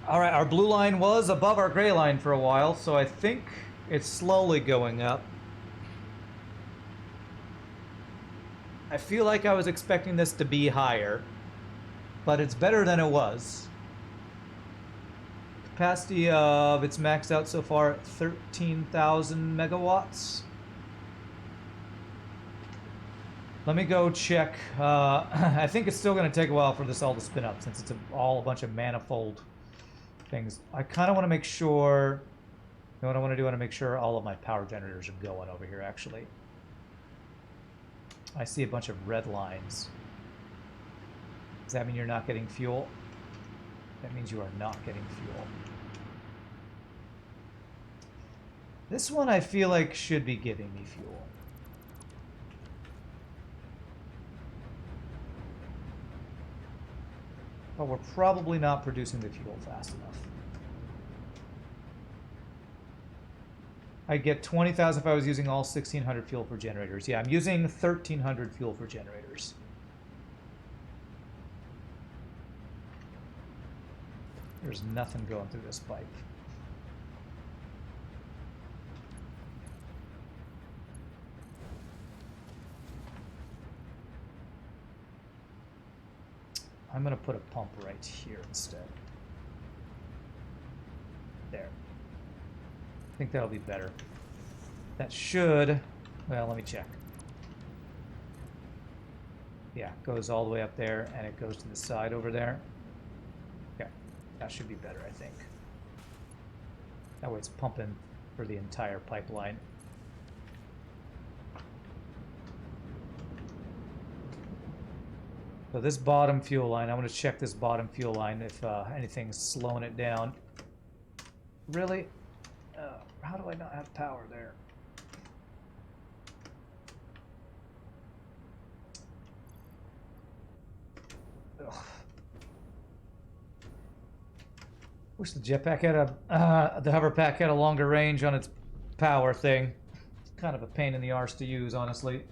All right, our blue line was above our gray line for a while, so I think it's slowly going up. I feel like I was expecting this to be higher, but it's better than it was. Capacity of it's maxed out so far at 13,000 megawatts. Let me go check. I think it's still going to take a while for this all to spin up since it's all a bunch of manifold things. I kind of want to make sure. You know what I want to do? I want to make sure all of my power generators are going over here, actually. I see a bunch of red lines. Does that mean you're not getting fuel? That means you are not getting fuel. This one I feel like should be giving me fuel. But we're probably not producing the fuel fast enough. I'd get 20,000 if I was using all 1,600 fuel for generators. Yeah, I'm using 1,300 fuel for generators. There's nothing going through this pipe. I'm going to put a pump right here instead. There. I think that'll be better. That should... Well, let me check. Yeah, it goes all the way up there, and it goes to the side over there. Okay, that should be better, I think. That way it's pumping for the entire pipeline. So this bottom fuel line, I want to check this bottom fuel line if anything's slowing it down. Really? How do I not have power there? Ugh. Wish the jetpack had the hover pack had a longer range on its power thing. It's kind of a pain in the arse to use, honestly.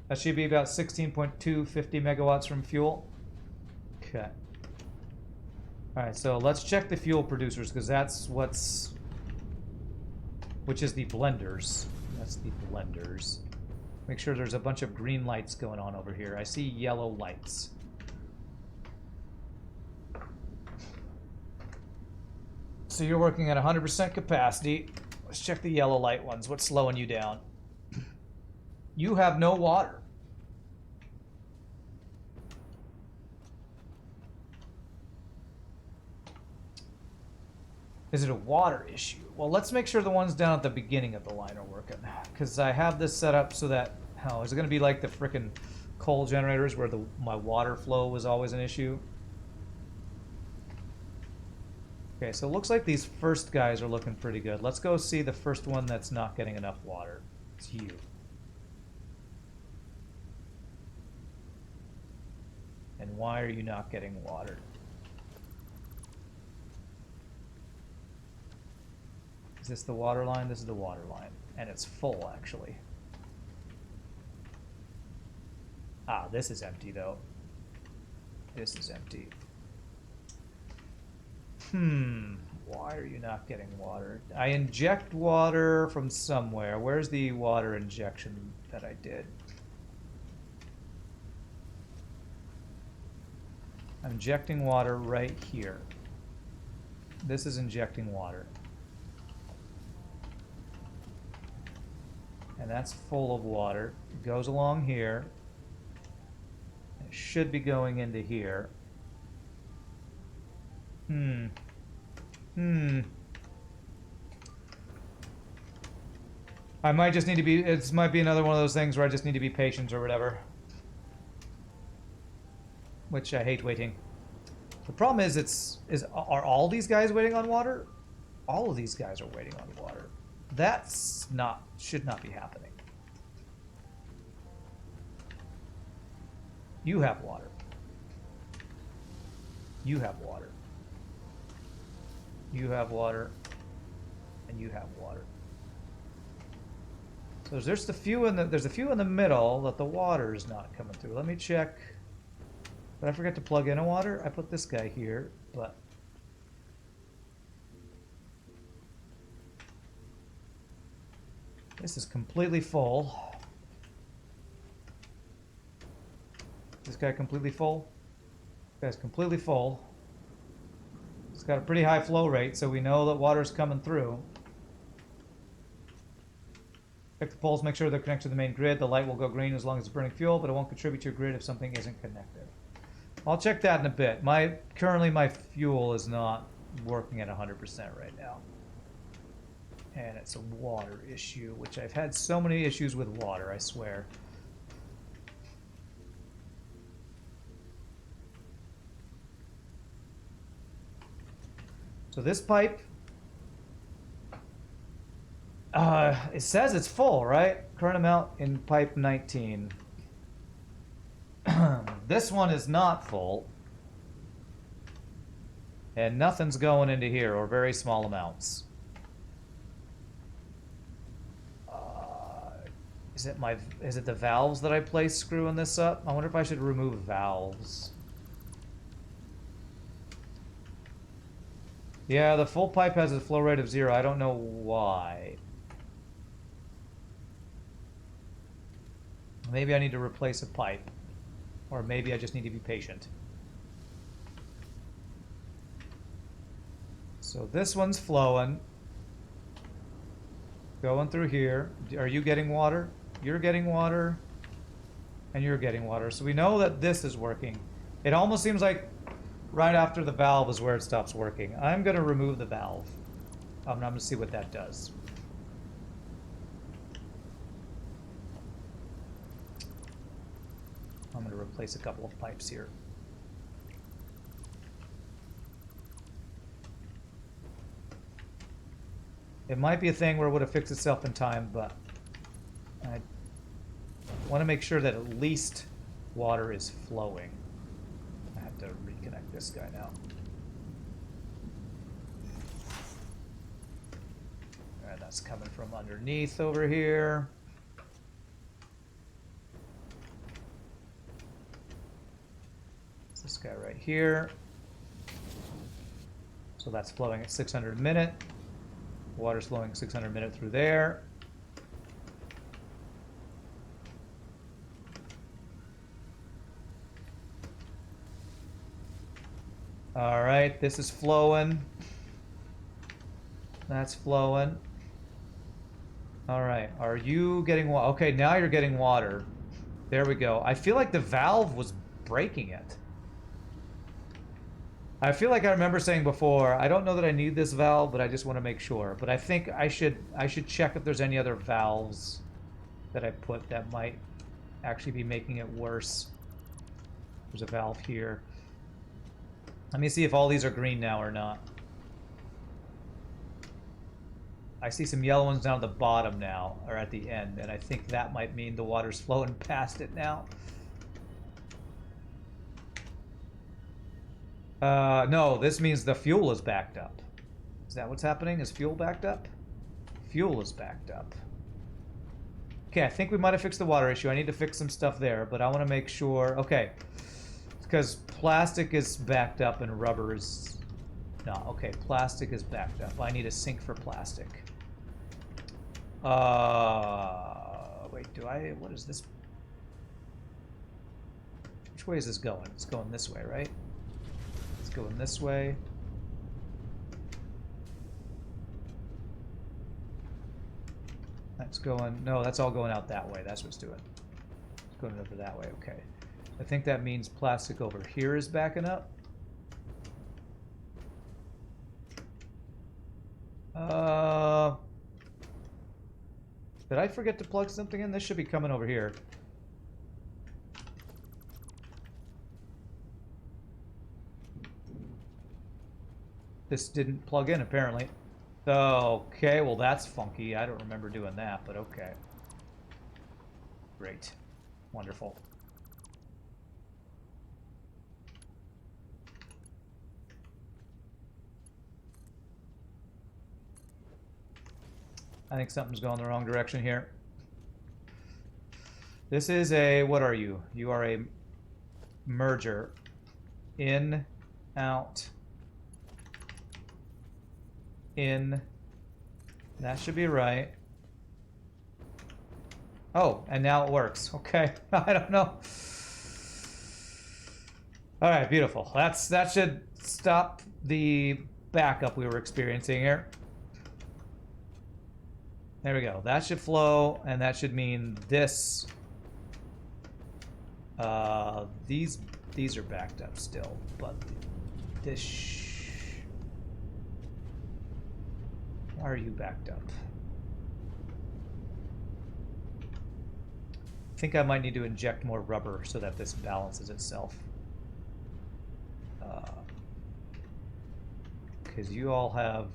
That should be about 16.250 megawatts from fuel. Okay. Alright, so let's check the fuel producers, because that's what's... Which is the blenders. That's the blenders. Make sure there's a bunch of green lights going on over here. I see yellow lights. So you're working at 100% capacity. Let's check the yellow light ones. What's slowing you down? You have no water. Is it a water issue? Well, let's make sure the ones down at the beginning of the line are working. Because I have this set up so that... Oh, is it going to be like the frickin' coal generators where my water flow was always an issue? Okay, so it looks like these first guys are looking pretty good. Let's go see the first one that's not getting enough water. It's you. And why are you not getting water? Is this the water line? This is the water line. And it's full, actually. Ah, this is empty, though. This is empty. Why are you not getting water? I inject water from somewhere. Where's the water injection that I did? I'm injecting water right here. This is injecting water. And that's full of water. It goes along here. It should be going into here. Hmm. Hmm. I might just need to be, it might be another one of those things where I just need to be patient or whatever. Which I hate waiting. The problem is are all these guys waiting on water? All of these guys are waiting on water. That's not, should not be happening. You have water. You have water. You have water. And you have water. So there's a few in the middle that the water is not coming through. Let me check. Did I forget to plug in a water? I put this guy here, but this is completely full. This guy completely full. This guy's completely full. It's got a pretty high flow rate, so we know that water's coming through. Check the poles, make sure they're connected to the main grid. The light will go green as long as it's burning fuel, but it won't contribute to your grid if something isn't connected. I'll check that in a bit. Currently my fuel is not working at 100% right now. And it's a water issue, which I've had so many issues with water, I swear. So this pipe, it says it's full, right? Current amount in pipe 19. This one is not full. And nothing's going into here, or very small amounts. Is it the valves that I placed screwing this up? I wonder if I should remove valves. Yeah, the full pipe has a flow rate of 0. I don't know why. Maybe I need to replace a pipe. Or maybe I just need to be patient. So this one's flowing. Going through here. Are you getting water? You're getting water. And you're getting water. So we know that this is working. It almost seems like right after the valve is where it stops working. I'm going to remove the valve. I'm going to see what that does. I'm going to replace a couple of pipes here. It might be a thing where it would have fixed itself in time, but I want to make sure that at least water is flowing. I have to reconnect this guy now. And that's coming from underneath over here. It's this guy right here. So that's flowing at 600 a minute. Water's flowing 600 a minute through there. All right, this is flowing. That's flowing. All right, are you getting water? Okay, now you're getting water. There we go. I feel like the valve was breaking it. I feel like I remember saying before, I don't know that I need this valve, but I just want to make sure. But I think I should check if there's any other valves that I put that might actually be making it worse. There's a valve here. Let me see if all these are green now or not. I see some yellow ones down at the bottom now, or at the end, and I think that might mean the water's flowing past it now. No, this means the fuel is backed up. Is that what's happening? Is fuel backed up? Fuel is backed up. Okay, I think we might have fixed the water issue. I need to fix some stuff there, but I want to make sure. Okay, because plastic is backed up and rubber is... No, okay, plastic is backed up. I need a sink for plastic. Wait, what is this? Which way is this going? It's going this way, right? It's going this way. That's going, no, that's all going out that way. That's what's doing. It's going over that way, okay. I think that means plastic over here is backing up. Uh, did I forget to plug something in? This should be coming over here. This didn't plug in, apparently. Okay, well that's funky. I don't remember doing that, but okay. Great. Wonderful. I think something's going the wrong direction here. This is a... What are you? You are a merger. In, out... in. That should be right. Oh, and now it works. Okay. I don't know. All right, beautiful. That should stop the backup we were experiencing here. There we go. That should flow, and that should mean this. These are backed up still, but this. Why are you backed up? I think I might need to inject more rubber so that this balances itself. Because you all have...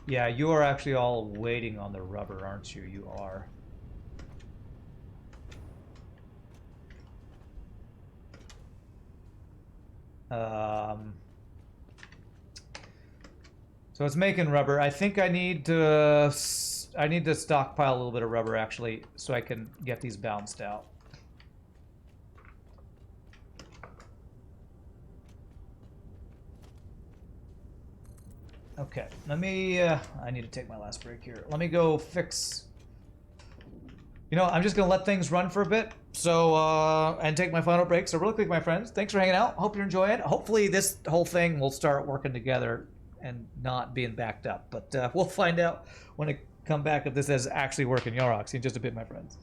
Yeah, you are actually all waiting on the rubber, aren't you? You are. So it's making rubber. I think I need to stockpile a little bit of rubber actually, so I can get these balanced out. Okay, let me. I need to take my last break here. Let me go fix. You know, I'm just gonna let things run for a bit. So and take my final break. So really quick, my friends, thanks for hanging out. Hope you're enjoying it. Hopefully, this whole thing will start working together and not being backed up. But we'll find out when I come back if this is actually working. Yorox in just a bit, my friends.